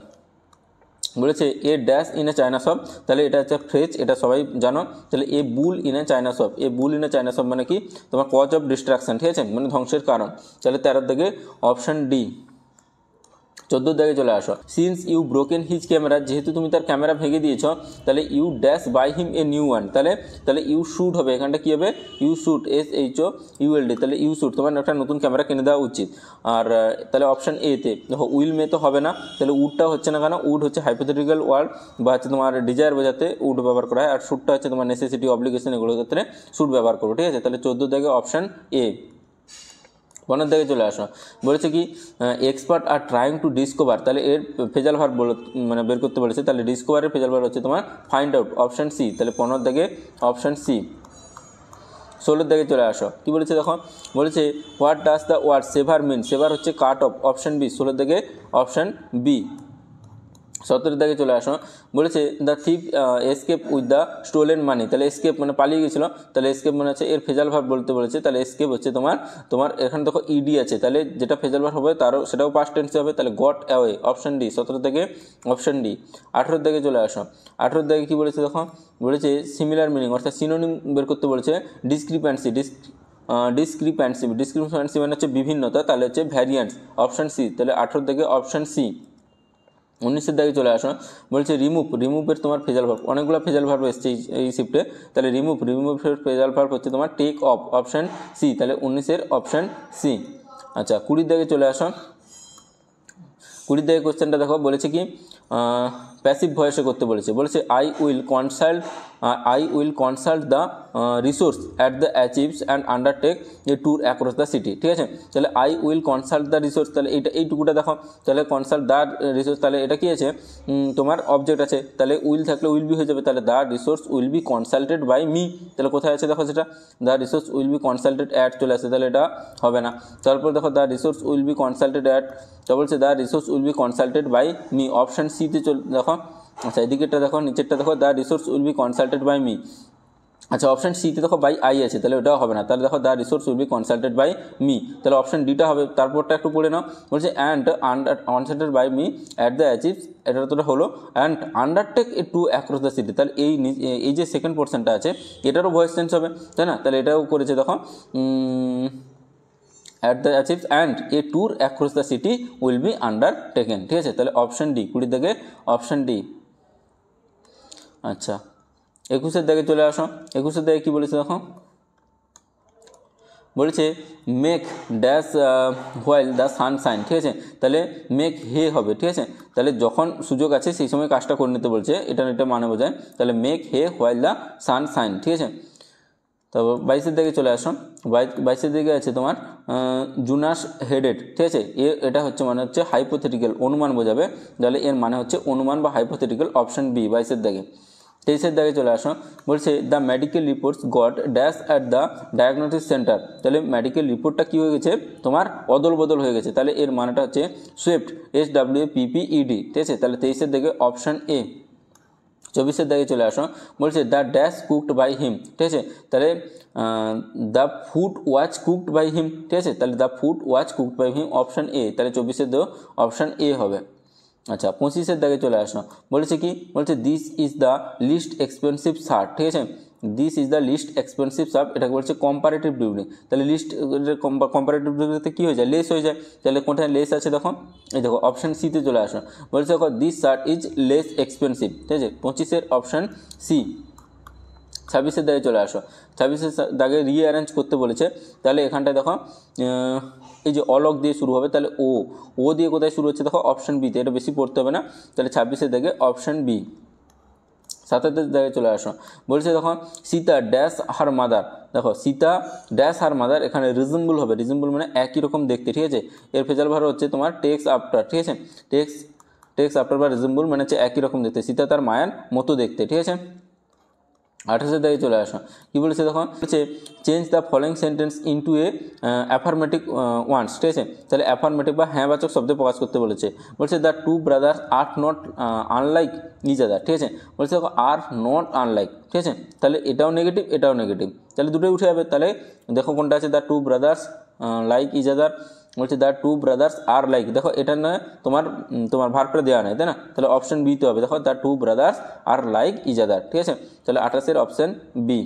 বলেছে a dash in a china shop, তাহলে এটা হচ্ছে ফ্রেজ, এটা সবাই জানো। তাহলে a bull in a china shop, a bull in a china shop মানে কি তোমার কজ অফ ডিস্ট্রাকশন, ঠিক আছে, মানে ধ্বংসের কারণ। তাহলে তেরোর দিকে অপশান ডি। 14 দিকে চলে আসো, since you broken his camera, যেহেতু তুমি তার ক্যামেরা ভেঙে দিয়েছ তাহলে you dash buy him a new one, তাহলে ইউ শুড হবে, এখানটা কী হবে ইউ শুড SHOULD, তাহলে ইউ শুড তোমার একটা নতুন ক্যামেরা কিনে দেওয়া উচিত। আর তাহলে অপশান এতে দেখো উইল মে তো হবে না, তাহলে উডটা হচ্ছে না কেন, উড হচ্ছে হাইপোথেটিক্যাল ওয়ার্ড বা হচ্ছে তোমার ডিজায়ার বোঝাতে উড ব্যবহার করা হয়, আর শুডটা হচ্ছে তোমার নেসেসিটি অব্লিগেশন এগুলোর ক্ষেত্রে শুড ব্যবহার করো, ঠিক আছে। তাহলে 14 দিকে অপশান এ। 15 দিকে চলে আসো, বলেছে কি expert are trying to discover, তাহলে এর ফেজাল ভার্ব মানে বের করতে বলেছে, তাহলে ডিসকভারের ফেজাল ভার্ব হচ্ছে তোমার ফাইন্ড আউট, অপশান সি, তাহলে 15 দিকে অপশান সি। 16 দিকে চলে আসো, কি বলেছে দেখো বলেছে হোয়াট ডাজ দ্য ওয়ার্ড সেভার মিন, সেভার হচ্ছে কাট অফ, অপশান বি, 16 দিকে অপশান বি। 17 দিকে চলে আসো, বলেছে the thief escape with the stolen money, তাহলে এসকেপ মানে পালিয়ে গেছিলো, তাহলে এসকেপ মানে হচ্ছে এর ফেজাল ভার্ব বলতে বলেছে, তাহলে এসকেপ হচ্ছে তোমার এখানে দেখো ইডি আছে, তাহলে যেটা ফেজাল ভার্ব হবে তারও সেটাও পাস্ট টেন্সে হবে, তাহলে গট অ্যাওয়ে, অপশান ডি, 17 থেকে অপশান ডি। 18 দিকে চলে আসো, 18 দিকে কী বলেছে দেখো বলেছে সিমিলার মিনিং অর্থাৎ সিনোনিম বের করতে বলেছে ডিসক্রিপ্যান্সি মানে হচ্ছে বিভিন্নতা, তাহলে হচ্ছে ভ্যারিয়েন্স, অপশান সি, তাহলে 18 থেকে অপশান সি। 19 দিকে চলে আসো, বলছে রিমুভের তোমার ফেজাল ভার্ব, অনেকগুলো ফেজাল ভার্ব এসছে এই শিফটে, তাহলে রিমুভের ফেজাল ভার্ব হচ্ছে তোমার টেক অফ, অপশান সি, তাহলে 19-এর অপশান সি। আচ্ছা 20 দিকে চলে আসো, 20 দিকে কোশ্চেনটা দেখো বলেছে কি প্যাসিভ ভয়েসে করতে বলেছে I will consult the resource at the অ্যাচিভস and undertake A tour across the city, ঠিক আছে। তাহলে I will consult the resource, তাহলে এইটুকুটা দেখো, তাহলে কনসাল্ট দ্য রিসোর্স, তাহলে এটা কি আছে তোমার অবজেক্ট আছে, তাহলে উইল থাকলে উইল বি হয়ে যাবে, তাহলে the resource will be consulted by me, তাহলে কোথায় আছে দেখো সেটা the resource will be consulted at চলে আসে, তাহলে এটা হবে না। তারপর দেখো the resource will be consulted at, তা বলছে the resource will be consulted by me, option সিতে দেখো। আচ্ছা এদিকেরটা দেখো, নিচেরটা দেখো the resource will be consulted by me, আচ্ছা অপশন সিতে দেখো বাই আই আছে, তাহলে ওটাও হবে না, তাহলে দেখো the resource will be consulted by me, তাহলে অপশন ডিটা হবে। তারপরটা একটু পড়ে নাও, বলছে and consulted by me at the achieves, এটা তোটা হলো and undertake a to across the city, তাহলে এই যে সেকেন্ড পোর্শনটা আছে এটারও ভয়েস চেঞ্জ হবে, তাই না? তাহলে এটাও করেছে দেখো at the অ্যাচিভস and a tour across the city will be undertaken, ঠিক আছে? তাহলে অপশন ডি, 20 দাগে অপশন ডি। আচ্ছা 21 দাগে চলে আসো, 21 দাগে কী বলেছে দেখো, বলেছে make dash while the Sunshine, ঠিক আছে? তাহলে মেক হে হবে, ঠিক আছে? তাহলে যখন সুযোগ আছে সেই সময় কাজটা করে নিতে বলছে, এটা মানে বোঝায়, তাহলে make hay while the Sunshine, ঠিক আছে? তারপর 22 দিকে চলে আসো, 22 দিকে আছে তোমার জুনাস হেডেড, ঠিক আছে? এটা হচ্ছে মানে হচ্ছে হাইপোথেটিক্যাল, অনুমান বোঝাবে, তাহলে এর মানে হচ্ছে অনুমান বা হাইপোথেটিক্যাল, অপশন বি 22 দিকে। 23 দাগে চলে আসো, বলছে the medical reports got dash at the diagnostic centre, তাহলে মেডিকেল রিপোর্টটা কী হয়ে গেছে তোমার অদল বদল হয়ে গেছে, তাহলে এর মানেটা হচ্ছে সুইফট, SWPPED, ঠিক আছে? তাহলে 23 দিকে অপশন এ। 24 দাগে চলে আসো, বলছে the dash cooked by him, ঠিক আছে? তাহলে the food was cooked by him, ঠিক আছে? তাহলে the food was cooked by him, option A, তাহলে 24 অপশন এ হবে। আচ্ছা 25 দাগে চলে আসো, বলেছে কি, বলছে this is the least expensive shirt, ঠিক আছে? This is the least expensive shirt, এটাকে বলছে কম্পারেটিভ ডিগ্রি, তাহলে লিস্ট কম্পারেটিভ ডিগ্রিতে কী হয়ে যায়, লেস হয়ে যায়, তাহলে কোথায় লেস আছে দেখো, এই দেখো অপশন সিতে চলে আসো, বলছে দেখো this shirt is less expensive, ঠিক আছে? 25 অপশন সি। 26 দাগে চলে আসো, 26 দাগে রিঅ্যারেঞ্জ করতে বলেছে, তাহলে এখানটায় দেখো এই যে অলক দিয়ে শুরু হবে, তাহলে ও দিয়ে কোথায় শুরু হচ্ছে দেখো অপশন বিতে, এটা বেশি পড়তে হবে না, তাহলে 26 দাগে অপশন বি। 27 দাগে চলে আসো, বলছে দেখো সীতা ড্যাশ হার মাদার, দেখো সীতা ড্যাশ হার মাদার, এখানে রিজনেবল হবে, রিজনেবল মানে একই রকম দেখতে, ঠিক আছে? এর ফেজাল ভার হচ্ছে তোমার টেক্স আফটার, ঠিক আছে? টেক্স আফটার বা রিজনেবল মানে হচ্ছে একই রকম দেখতে, সীতা তার মায়ের মতো দেখতে, ঠিক আছে? 28 দাগে চলে আসো, কী বলেছে দেখো, বলছে change the following sentence into a affirmative ones, ঠিক আছে? তাহলে অ্যাফার্মেটিভ বা হ্যাঁবাচক শব্দে প্রকাশ করতে বলেছে, বলছে the two brothers are not unlike each other, ঠিক আছে? বলছে দেখো আর নট আনলাইক, ঠিক আছে? তাহলে এটাও নেগেটিভ, এটাও নেগেটিভ, তাহলে দুটোই উঠে যাবে, তাহলে দেখো কোনটা আছে, the two brothers like each other, বলছে the two brothers are like, দেখো এটা নয় তোমার ভার্বটা দেওয়া নেই, তাই না? তাহলে অপশন বিতে হবে, দেখো the two brothers are like each other, ঠিক আছে? তাহলে 28 অপশন বি।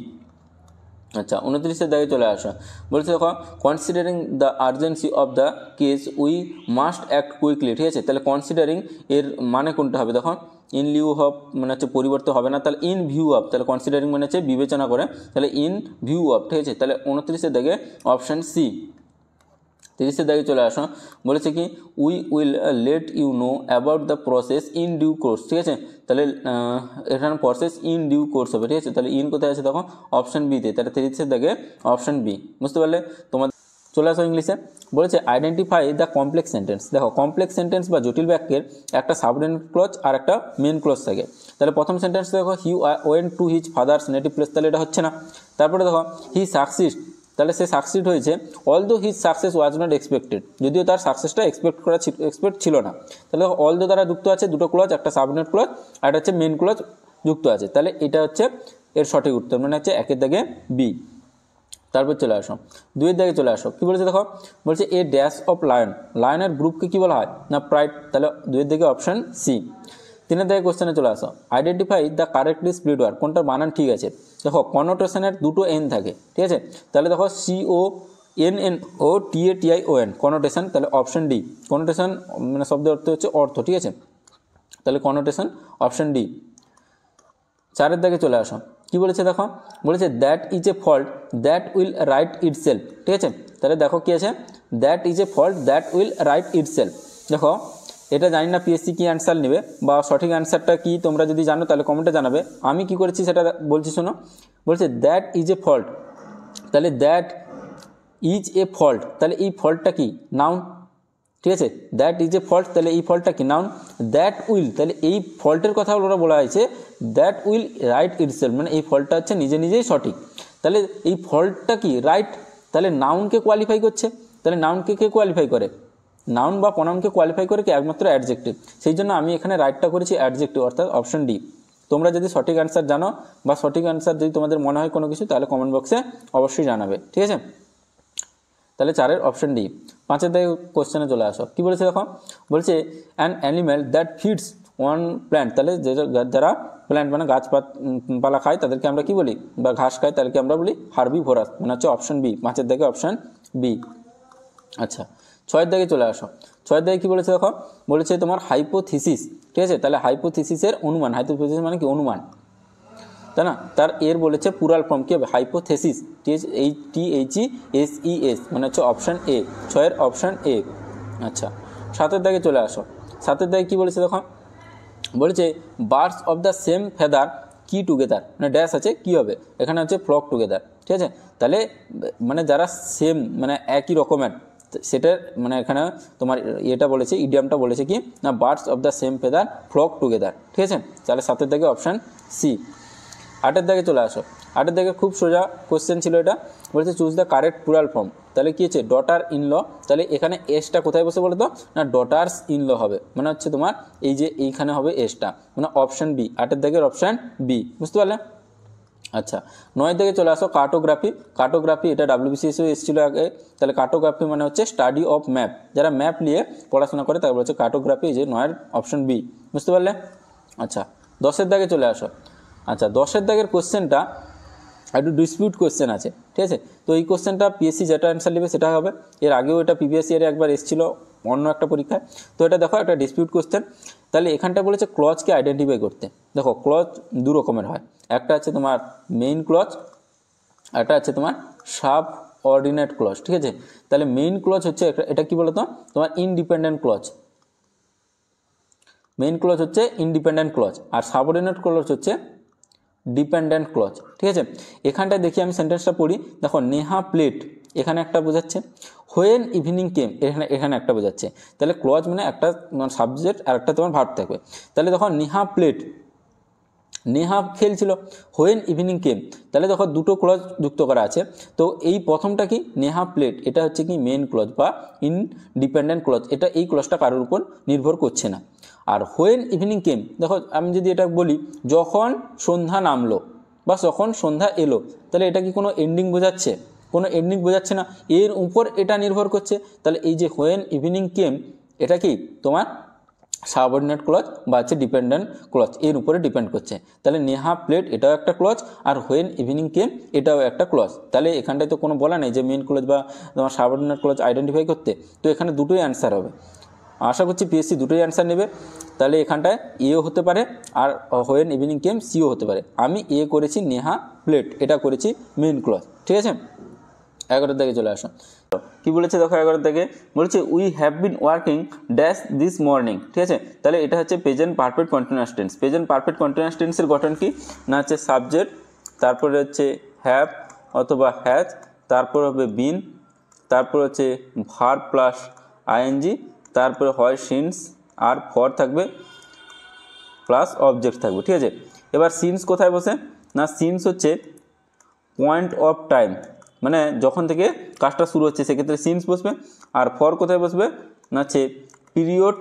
আচ্ছা 29 দাগে চলে আসা, বলছে দেখো considering the urgency of the case we must act quickly, ঠিক আছে? তাহলে কনসিডারিং এর মানে কোনটা হবে দেখো, ইন লিউ অফ মানে হচ্ছে পরিবর্তন হবে না, তাহলে ইন ভিউ অফ, তাহলে কনসিডারিং মানে হচ্ছে বিবেচনা করে, তাহলে ইন ভিউ অফ, ঠিক আছে? তাহলে 29 দাগে অপশন সি। 30 দাগে চলে আসো, বলেছে কি we will let you know about the process in due course, ঠিক আছে? তাহলে এখানে প্রসেস ইন ডিউ কোর্স হবে, ঠিক আছে? তাহলে ইন কোথায় আছে দেখো অপশন বিতে, তাহলে 30 দাগে অপশন বি, বুঝতে পারলে? তোমার চলে আসো ইংলিশে, বলেছে আইডেন্টিফাই দ্য কমপ্লেক্স সেন্টেন্স, দেখো কমপ্লেক্স সেন্টেন্স বা জটিল বাক্যের একটা সাবঅর্ডিনেট ক্লজ আর একটা মেন ক্লজ থাকে, তাহলে প্রথম সেন্টেন্স দেখো he went to his father's native place, তাহলে এটা হচ্ছে না। তারপরে দেখো হি সাকসিড, তাহলে সে সাকসিড হয়েছে, although his success was not expected, যদিও তার সাকসেসটা এক্সপেক্ট ছিল না, তাহলে অলদো দ্বারা যুক্ত আছে দুটো ক্লজ, একটা সাবঅর্ডিনেট ক্লজ আর একটা হচ্ছে মেন ক্লজ যুক্ত আছে, তাহলে এটা হচ্ছে এর সঠিক উত্তর, মানে হচ্ছে 1 দাগে বি। তারপর চলে আসো 2 দাগে চলে আসো, কী বলেছে দেখো, বলছে এ ড্যাশ অফ লায়ন, লায়নের গ্রুপকে কী বলা হয় না প্রাইড, তাহলে 2 দাগে অপশন সি। 3 দাগে কোশ্চেনে চলে আসো, identify the correctly split word, কোনটার বানান ঠিক আছে, দেখো কনোটেশনের দুটো এন থাকে, ঠিক আছে? তাহলে দেখো CONNOTATION কনোটেশন, তাহলে অপশন ডি, কনোটেশন মানে শব্দের অর্থ হচ্ছে অর্থ, ঠিক আছে? তাহলে কনোটেশন অপশন ডি। 4 দাগে চলে আসো, কী বলেছে দেখো, বলেছে that is a fault that will write itself, ঠিক আছে? তাহলে দেখো কী আছে, that is a fault that will write itself, দেখো এটা জানি না পিএসসি কী অ্যান্সার নেবে বা সঠিক অ্যান্সারটা কি, তোমরা যদি জানো তাহলে কমেন্টে জানাবে, আমি কি করেছি সেটা বলছি শোনো, বলছে দ্যাট ইজ এ ফল্ট, তাহলে দ্যাট ইজ এ ফল্ট, তাহলে এই ফল্টটা কি নাউন, ঠিক আছে? দ্যাট ইজ এ ফল্ট, তাহলে এই ফল্টটা কি নাউন, দ্যাট উইল, তাহলে এই ফল্টের কথা ওরা বলা হয়েছে দ্যাট উইল রাইট ইটসেলফ, মানে এই ফল্টটা হচ্ছে নিজে নিজেই সঠিক, তাহলে এই ফল্টটা কি রাইট, তাহলে নাউনকে কোয়ালিফাই করছে, তাহলে নাউনকে কে কোয়ালিফাই করে, নাউন বা প্রনাউনকে কোয়ালিফাই করে কি একমাত্র অ্যাডজেক্টিভ, সেই জন্য আমি এখানে রাইটটা করেছি অ্যাডজেক্টিভ, অর্থাৎ অপশন ডি। তোমরা যদি সঠিক অ্যান্সার জানো বা সঠিক অ্যান্সার যদি তোমাদের মনে হয় কোনো কিছু, তাহলে কমেন্ট বক্সে অবশ্যই জানাবে, ঠিক আছে। তাহলে 4-এর অপশন ডি। 5-এর দিকে কোশ্চেনে চলে আসো, কী বলেছে দেখো, বলছে an animal that feeds one plant, তাহলে যারা প্ল্যান্ট মানে গাছপালা খায় তাদেরকে আমরা কি বলি, বা ঘাস খায় তাদেরকে আমরা বলি হার্বিভোরাস, মানে হচ্ছে অপশন বি, 5-এর দিকে অপশন বি। আচ্ছা 6-এর দিকে চলে আসো, 6-এর দিকে কী বলেছে দেখো, বলেছে তোমার হাইপোথিসিস, ঠিক আছে। তাহলে হাইপোথিসিসের অনুমান, হাইপোথিসিস মানে কি অনুমান, তাই না, তার এর বলেছে পুরাল ফর্ম কী হবে, হাইপোথেসিস, THESES, মানে হচ্ছে অপশান এ, 6-এর অপশান এ। আচ্ছা 7-এর দিকে চলে আসো, 7-এর দিকে কী বলেছে দেখো, বলেছে birds of the same feather কি টুগেদার, মানে ড্যাশ আছে কী হবে, এখানে হচ্ছে ফ্লক টুগেদার, ঠিক আছে। তাহলে মানে যারা সেম মানে একই রকমের, সেটার মানে এখানে তোমার এটা বলেছে, ইডিয়ামটা বলেছে কি না, birds of the same feather flock together, ঠিক আছে। তাহলে 7-এর দিকে অপশান সি। 8-এর দিকে চলে আসো, 8-এর দিকে খুব সোজা কোশ্চেন ছিল এটা, বলেছে choose the correct plural form, তাহলে কী হচ্ছে ডটার ইন ল, তাহলে এখানে এসটা কোথায় বসে বলো তো, না ডটার্স ইন ল হবে, মানে হচ্ছে তোমার এই যে এইখানে হবে এসটা, মানে অপশান বি, 8-এর দিকের অপশান বি, বুঝতে পারলে। আচ্ছা 9-এর দিকে চলে আসো, কার্টোগ্রাফি, কার্টোগ্রাফি এটা WBCSও এসেছিলো আগে, তাহলে কার্টোগ্রাফি মানে হচ্ছে স্টাডি অফ ম্যাপ, যারা ম্যাপ নিয়ে পড়াশোনা করে তারপর হচ্ছে কার্টোগ্রাফি, যে 9-এর অপশান বি, বুঝতে পারলে। আচ্ছা 10-এর দিকে চলে আসো, আচ্ছা 10-এর দাগের কোশ্চেনটা একটু ডিসপিউট কোশ্চেন আছে, ঠিক আছে। তো এই কোশ্চেনটা পিএসসি যেটা অ্যান্সার নেবে সেটা হবে, এর আগেও এটা প্রিভিয়াস ইয়ারে একবার এসেছিলো অন্য একটা পরীক্ষায়। তো এটা দেখো একটা ডিসপিউট কোশ্চেন, তাহলে এখানটা বলেছে ক্লজকে আইডেন্টিফাই করতে। দেখো ক্লজ দু রকমের হয়, একটা আছে তোমার মেইন ক্লজ, একটা আছে তোমার সাব অর্ডিনেট ক্লজ, ঠিক আছে। তাহলে মেইন ক্লজ হচ্ছে এটা কি বলতো, তোমার ইনডিপেন্ডেন্ট ক্লজ, মেইন ক্লজ হচ্ছে ইন্ডিপেন্ডেন্ট ক্লজ, আর সাবঅর্ডিনেট ক্লজ হচ্ছে ডিপেন্ডেন্ট ক্লজ, ঠিক আছে। এখানটায় দেখি আমি সেন্টেন্সটা পড়ি, দেখো নেহা প্লেট এখানে একটা বোঝাচ্ছে, হোয়েন ইভিনিং কেম এখানে একটা বোঝাচ্ছে, তাহলে ক্লজ মানে একটা তোমার সাবজেক্ট আর একটা তোমার ভার্ব থাকবে। তাহলে দেখো নেহা প্লেট, নেহা খেলছিল, হোয়েন ইভিনিং কেম, তাহলে দেখো দুটো ক্লজ যুক্ত করা আছে। তো এই প্রথমটা কি নেহা প্লেট, এটা হচ্ছে কি মেন ক্লজ বা ইনডিপেন্ডেন্ট ক্লজ, এটা এই ক্লজটা কারোর উপর নির্ভর করছে না। আর হোয়েন ইভিনিং কেম, দেখো আমি যদি এটা বলি যখন সন্ধ্যা নামলো বা যখন সন্ধ্যা এলো, তাহলে এটা কি কোনো এন্ডিং বোঝাচ্ছে, কোনো এন্ডিং বোঝাচ্ছে না, এর উপর এটা নির্ভর করছে। তাহলে এই যে হোয়েন ইভিনিং কেম, এটা কি তোমার সাবঅর্ডিনেট ক্লজ বা হচ্ছে ডিপেন্ডেন্ট ক্লজ, এর উপরে ডিপেন্ড করছে। তাহলে নেহা প্লেট এটাও একটা ক্লজ, আর হোয়েন ইভিনিং কেম এটাও একটা ক্লজ। তাহলে এখানটায় তো কোনো বলা নেই যে মেন ক্লজ বা তোমার সাবঅর্ডিনেট ক্লজ আইডেন্টিফাই করতে, তো এখানে দুটোই অ্যান্সার হবে। আশা করছি পিএসসি দুটোই অ্যান্সার নেবে। তাহলে এখানটায় এও হতে পারে আর হোয়েন ইভিনিং কেম সিও হতে পারে। আমি এ করেছি নেহা প্লেট, এটা করেছি মেন ক্লজ, ঠিক আছে। 11 দিকে চলে আসো, কি বলেছে দেখো 11 দিকে বলেছে we have been working dash this morning, ঠিক আছে। তাহলে এটা হচ্ছে present perfect continuous tense. Present perfect continuous টেন্সের গঠন কি না হচ্ছে সাবজেক্ট, তারপরে হচ্ছে হ্যাভ অথবা হ্যাজ, তারপর হবে বিন, তারপর হচ্ছে ভার্ব প্লাস আইএনজি, তারপরে হয় সিন্স আর ফর থাকবে প্লাস অবজেক্ট থাকবে, ঠিক আছে। এবার সিন্স কোথায় বসে না, সিন্স হচ্ছে পয়েন্ট অফ টাইম, মানে যখন থেকে কাজটা শুরু হচ্ছে সেক্ষেত্রে সিন্স বসবে। আর ফর কোথায় বসবে না হচ্ছে পিরিয়ড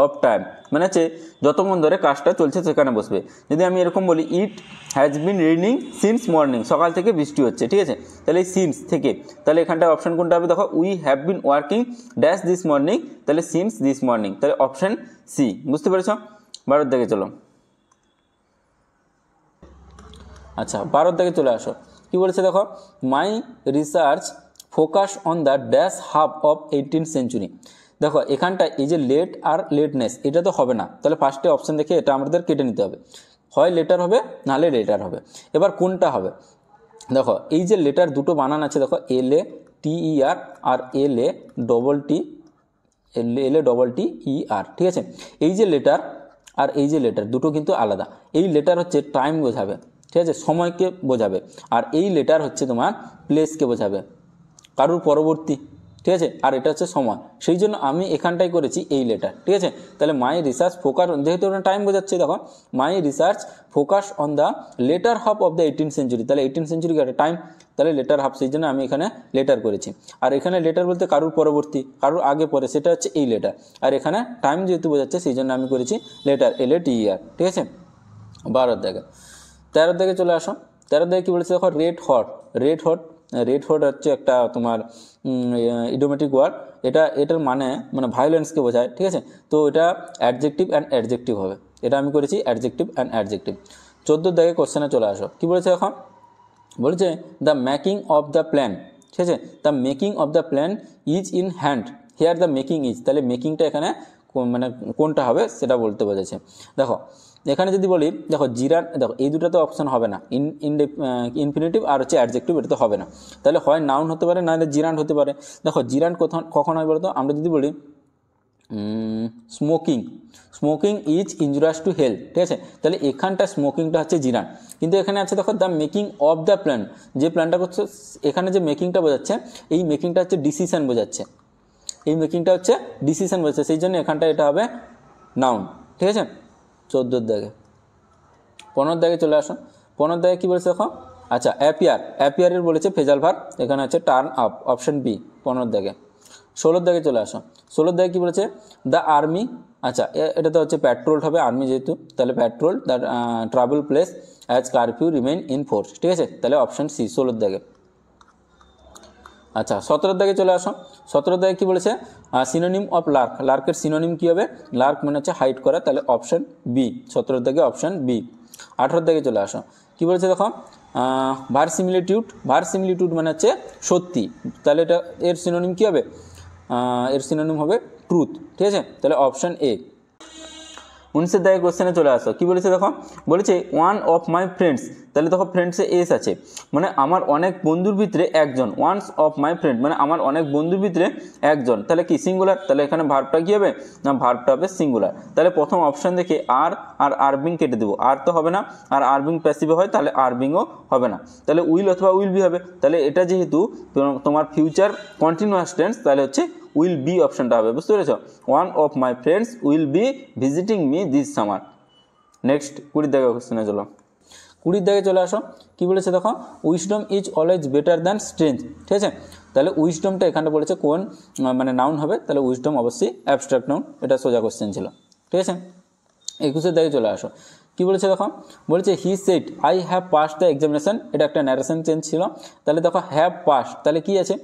অফ টাইম, মানে হচ্ছে যতক্ষণ ধরে কাজটা চলছে সেখানে বসবে। যদি আমি এরকম বলি it has been raining since morning, সকাল থেকে বৃষ্টি হচ্ছে, ঠিক আছে। তাহলে এই সিন্স থেকে, তাহলে এখানটা অপশান কোনটা হবে দেখো, we have been working dash this morning, তাহলে সিন্স দিস মর্নিং, তাহলে অপশান সি, বুঝতে পেরেছ। 12 দিকে চলো, আচ্ছা 12 দিকে চলে আসো, কি বলেছে দেখো, মাই research focus on the dash half of 18th century. দেখো এখানটা এই যে লেট আর লেটনেস এটা তো হবে না, তাহলে ফার্স্টে অপশান দেখে এটা আমাদের কেটে নিতে হবে, হয় লেটার হবে নাহলে লেটার হবে। এবার কোনটা হবে দেখো, এই যে লেটার দুটো বানান আছে দেখো, LATER আর LATTER, ঠিক আছে। এই যে লেটার আর এই যে লেটার দুটো কিন্তু আলাদা। এই লেটার হচ্ছে টাইম বোঝাবে, ঠিক আছে, সময়কে বোঝাবে, আর এই লেটার হচ্ছে তোমার প্লেসকে বোঝাবে, কারুর পরবর্তী, ঠিক আছে। আর এটা হচ্ছে সময়, সেই জন্য আমি এখানটাই করেছি এই লেটার, ঠিক আছে। তাহলে মাই রিসার্চ ফোকাস, যেহেতু ওটা টাইম বোঝাচ্ছে দেখো, মাই research focus on the letter half of the 18th century, তাহলে 18th সেঞ্চুরি একটা টাইম, তাহলে লেটার হাফ, সেই জন্য আমি এখানে লেটার করেছি। আর এখানে লেটার বলতে কারুর পরবর্তী, কারুর আগে পরে, সেটা হচ্ছে এই লেটার। আর এখানে টাইম যেহেতু বোঝাচ্ছে সেই জন্য আমি করেছি লেটার LATER, ঠিক আছে। 12 দাগে। 13 দাগে চলে আসো। 13 দাগে কি বলেছে দেখো, red hot. Red hot, red hot হচ্ছে একটা তোমার ইডিওমেটিক ওয়ার্ড। এটার মানে ভায়োলেন্সকে বোঝায়, ঠিক আছে। তো এটা অ্যাডজেক্টিভ অ্যান্ড অ্যাডজেক্টিভ হবে। এটা আমি করেছি অ্যাডজেক্টিভ অ্যান্ড অ্যাডজেক্টিভ। 14 দাগে কোশ্চেনে চলে আসো। কি বলেছে এখন, বলেছে the making of the plan, ঠিক আছে। The making of the plan is in hand, here the making is, তাহলে মেকিংটা এখানে মানে কোনটা হবে সেটা বলতে বোঝাচ্ছে। দেখো এখানে যদি বলি, দেখো জিরান, দেখো এই দুটো তো অপশন হবে না, ইনফিনিটিভ আর হচ্ছে অ্যাডজেক্টিভ, এটা তো হবে না। তাহলে হয় নাউন হতে পারে, নাহলে জিরান্ট হতে পারে। দেখো জিরান্ট কখন হয় বলতো, আমরা যদি বলি smoking, smoking is injurious to health, ঠিক আছে। তাহলে এখানটা স্মোকিংটা হচ্ছে জিরান্ট, কিন্তু এখানে আছে দেখো the making of the plan, যে প্ল্যানটা করছে এখানে যে মেকিংটা বোঝাচ্ছে, এই মেকিংটা হচ্ছে ডিসিশন বোঝাচ্ছে, এই মেকিংটা হচ্ছে ডিসিশন বোঝাচ্ছে, সেই জন্য এখানটা এটা হবে নাউন, ঠিক আছে। 14 দাগে। 15 দাগে চলে আসো। 15 দাগে কী বলেছে দেখো, আচ্ছা অ্যাপিয়ার, অ্যাপিয়ারের বলেছে ফেজাল ভার্ব, এখানে আছে টার্ন আপ, অপশন বি 15 দাগে। 16 দাগে চলে আসো। 16 দাগে কী বলেছে, দ্য আর্মি, আচ্ছা এটা তো হচ্ছে পেট্রোল হবে, আর্মি যেহেতু, তাহলে petrol the travel place as curfew remain in force, ঠিক আছে, তাহলে অপশন সি 16 দাগে। আচ্ছা 17 দাগে চলে আসো। 17 দাগে কী বলেছে, সিনোনিম অফ লার্ক, লার্কের সিনোনিম কী হবে, লার্ক মানে হচ্ছে হাইড করা, তাহলে অপশন বি 17 দাগে অপশন বি। 18 দাগে চলে আসো। কী বলেছে দেখো, ভার্সিমিলিটিউড, ভার্সিমিলিটিউড মানে হচ্ছে সত্যি, তাহলে এটা এর সিনোনিম কী হবে, এর সিনোনিম হবে ট্রুথ, ঠিক আছে, তাহলে অপশন এ। 19 দাগে কোশ্চেনে চলে আসো। কী বলেছে দেখো, বলেছে ওয়ান অফ মাই ফ্রেন্ডস, তাহলে দেখো ফ্রেন্ডসে এস আছে, মানে আমার অনেক বন্ধুর ভিতরে একজন, ওয়ান্স অফ মাই ফ্রেন্ড মানে আমার অনেক বন্ধুর ভিতরে একজন, তাহলে কি সিঙ্গুলার, তাহলে এখানে ভার্বটা কী হবে না, ভার্বটা হবে সিঙ্গুলার। তাহলে প্রথম অপশান দেখে আর আরবিং কেটে দেবো, আর তো হবে না, আর আরবিং প্যাসিভে হয়, তাহলে আরবিংও হবে না, তাহলে উইল অথবা উইল বি হবে। তাহলে এটা যেহেতু তোমার ফিউচার কন্টিনিউয়াস টেন্স, তাহলে হচ্ছে উইল বি অপশানটা হবে, বুঝতে পেরেছ। One of my friends will be visiting me this summer. Next 20 দাগে কোশ্চেনে চলো। 20 দাগে চলে আসো। কী বলেছে দেখো, wisdom is always better than strength, ঠিক আছে। তাহলে উইসডমটা এখানে বলেছে কোন মানে নাউন হবে, তাহলে উইসডম অবশ্যই অ্যাবস্ট্রাক্ট নাউন, এটা সোজা কোশ্চেন ছিল, ঠিক আছে। 21 দাগে চলে আসো। কী বলেছে দেখো, বলেছে he said I have pass the examination, এটা একটা ন্যারেশন চেঞ্জ ছিল, তাহলে দেখো হ্যাভ পাস, তাহলে কী আছে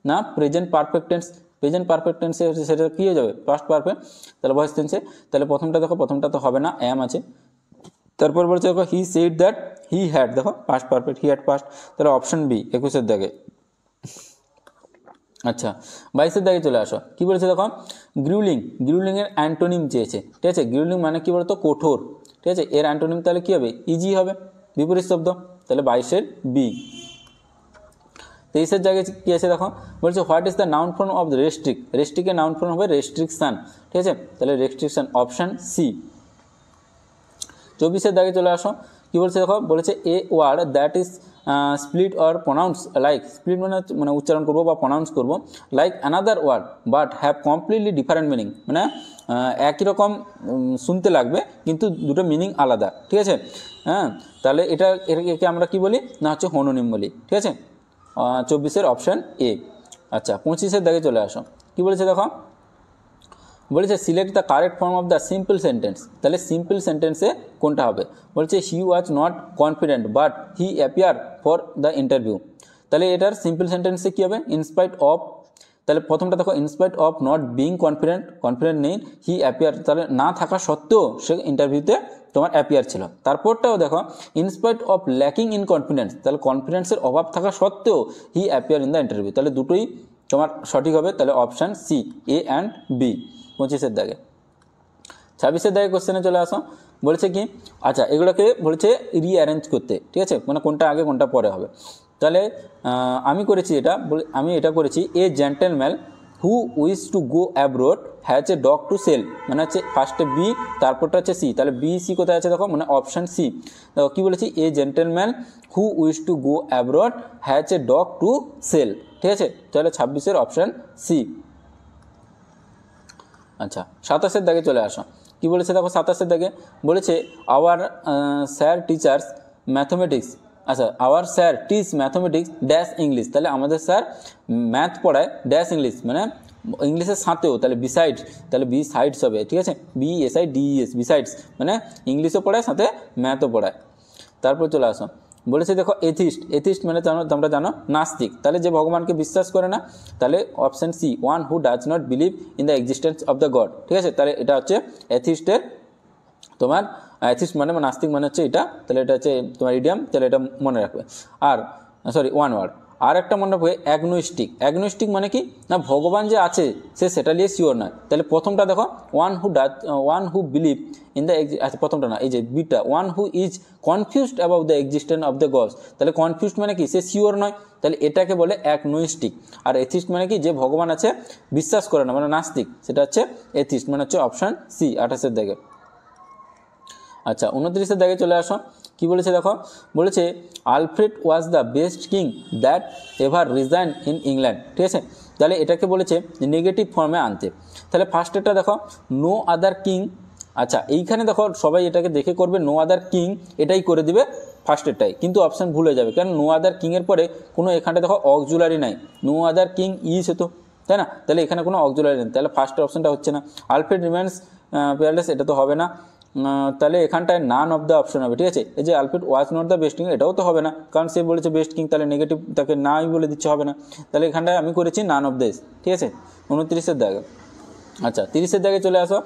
না present perfect tense, present perfect টেন্সে সেটা কী হয়ে যাবে পাস্ট পারফেক্ট, তাহলে ভয়েস টেন্সে, তাহলে প্রথমটা দেখো, প্রথমটা তো হবে না, অ্যাম আছে। তারপর বলছে দেখো he said that he had, দেখো past perfect, he had past, তাহলে অপশন বি 21 দাগে। আচ্ছা 22 দাগে চলে আসো। কী বলেছে দেখো, গ্রিউলিং, গ্রিউলিংয়ের অ্যান্টোনিম চেয়েছে, ঠিক আছে। গ্রিউলিং মানে কী বলতো, কঠোর, ঠিক আছে, এর অ্যান্টোনিম তাহলে কী হবে, ইজি হবে, বিপরীত শব্দ, তাহলে 22 বি। 23 জায়গায় কী আছে দেখো, বলছে what is the noun form of restrict, রেস্ট্রিক্টের নাউন ফর্ম হবে রেস্ট্রিকশান, ঠিক আছে, তাহলে রেস্ট্রিকশান অপশান সি। 24 দাগে চলে আসো। কী বলছে দেখো, বলেছে a word that is split or pronounce like, split মানে উচ্চারণ করবো বা প্রনাউন্স করবো, like another word but have completely different meaning, মানে একই রকম শুনতে লাগবে কিন্তু দুটো মিনিং আলাদা, ঠিক আছে। হ্যাঁ, তাহলে একে আমরা কি বলি না হচ্ছে হোনোনিম বলি, ঠিক আছে। 24 অপশান এ। আচ্ছা 25 দাগে চলে আসো। কী বলেছে দেখো, বলেছে select the correct form of the simple sentence, তাহলে সিম্পল সেন্টেন্সে কোনটা হবে, বলছে he was not confident but he appear for the interview, তাহলে এটার সিম্পল সেন্টেন্সে কী হবে, ইনস্পাইট অফ, তাহলে প্রথমটা দেখো in spite of not being confident, confident নেই, হি অ্যাপিয়ার, তাহলে না থাকা সত্ত্বেও সে ইন্টারভিউতে তোমার অ্যাপিয়ার ছিল। তারপরটাও দেখো in spite of lacking in confidence, তাহলে কনফিডেন্সের অভাব থাকা সত্ত্বেও he appear in the interview, তাহলে দুটোই তোমার সঠিক হবে, তাহলে option C A and B 25 দাগে। 26 দাগে কোশ্চেনে চলে আসো। বলেছে কি, আচ্ছা এগুলোকে বলেছে রিঅ্যারেঞ্জ করতে, ঠিক আছে, মানে কোনটা আগে কোনটা পরে হবে। তাহলে আমি করেছি এটা করেছি a gentleman who wish to go abroad has a dog to sell, মানে হচ্ছে ফার্স্টে বি তারপরটা হচ্ছে সি, তাহলে বি সি কোথায় আছে দেখো, মানে অপশান সি। দেখো কী বলেছি, a gentleman who wish to go abroad has a dog to sell, ঠিক আছে, তাহলে 26 অপশান সি। আচ্ছা 27 দাগে চলে আসো। কী বলেছে দেখো 27 দাগে, বলেছে আওয়ার স্যার টিচার্স ম্যাথমেটিক্স, আচ্ছা our sir teach mathematics dash English, তাহলে আমাদের স্যার ম্যাথ পড়ায় ড্যাশ ইংলিশ, মানে ইংলিশের সাথেও, তাহলে বিসাইডস, তাহলে বি সাইডস হবে, ঠিক আছে, BSIDES, বিসাইডস মানে ইংলিশও পড়ায় সাথে ম্যাথও পড়ায়। তারপর চলে আসো, বলেছে দেখো এথিস্ট মানে তোমরা জানো নাস্তিক, তাহলে যে ভগবানকে বিশ্বাস করে না, তাহলে option C, one who does not believe in the existence of the god, ঠিক আছে, তাহলে এটা হচ্ছে এথিস্টের তোমার, অ্যাথিস্ট মানে নাস্তিক মানে হচ্ছে এটা, তাহলে এটা হচ্ছে তোমার ইডিয়াম, তাহলে এটা মনে রাখবে। আর সরি ওয়ান ওয়ার্ড, আর একটা মনে রাখবে অ্যাগনোস্টিক মানে কি না, ভগবান যে আছে সে সেটা নিয়ে শিওর নয়, তাহলে প্রথমটা দেখো one who believe in the, আচ্ছা প্রথমটা না, এই যে বিটা, one who is confused about the existence of the gods, তাহলে কনফিউজড মানে কি সে শিওর নয়, তাহলে এটাকে বলে অ্যাগনোস্টিক। আর এথিস্ট মানে কি যে ভগবান আছে বিশ্বাস করে না মানে নাস্তিক, সেটা হচ্ছে এথিস্ট, মানে হচ্ছে অপশান সি 28 দাগে। আচ্ছা 29 দাগে চলে আসো, কি বলেছে দেখো, বলেছে Alfred was the best king that ever resign in England, ঠিক আছে, তাহলে এটাকে বলেছে নেগেটিভ ফর্মে আনতে। তাহলে ফার্স্টেরটা দেখো নো আদার কিং, আচ্ছা এইখানে দেখো সবাই এটাকে দেখে করবে নো আদার কিং, এটাই করে দিবে ফার্স্টেরটাই, কিন্তু অপশান ভুলে যাবে, কারণ নো আদার কিংয়ের পরে কোনো এখানটা দেখো অক্সিলারি নাই, নো আদার কিং ইজ হতো, তাই না, তাহলে এখানে কোনো অক্সিলারি নেই, তাহলে ফার্স্ট অপশানটা হচ্ছে না। আলফ্রেড রিমেন্স পেয়ারলেস, এটা তো হবে না, তাহলে এখানটায় নান অফ দ্য অপশন হবে, ঠিক আছে, এই যে Alfred was not the best king এটাও তো হবে না, কারণ সে বলেছে বেস্ট কিং, তাহলে নেগেটিভ তাকে নাই বলে দিচ্ছে, হবে না, তাহলে এখানটায় আমি করেছি নান অফ দিস, ঠিক আছে 29 দাগে। আচ্ছা 30 দাগে চলে আসো,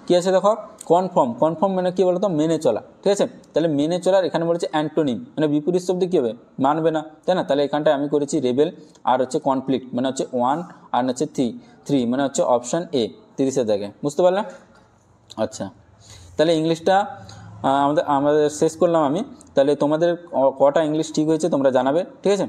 কী আছে দেখো কনফার্ম মানে কী বলতো মেনে চলা, ঠিক আছে, তাহলে মেনে চলার এখানে বলেছে অ্যান্টোনিম মানে বিপরীত শব্দ কী হবে মানবে না, তাই না, তাহলে এখানটায় আমি করেছি রেবেল, আর হচ্ছে কনফ্লিক্ট মানে হচ্ছে 1 আর হচ্ছে 3 মানে হচ্ছে অপশান এ 30 দাগে, বুঝতে পারলাম। আচ্ছা তাহলে ইংলিশটা আমাদের শেষ করলাম আমি, তাহলে তোমাদের কটা ইংলিশ ঠিক হয়েছে তোমরা জানাবে, ঠিক আছে।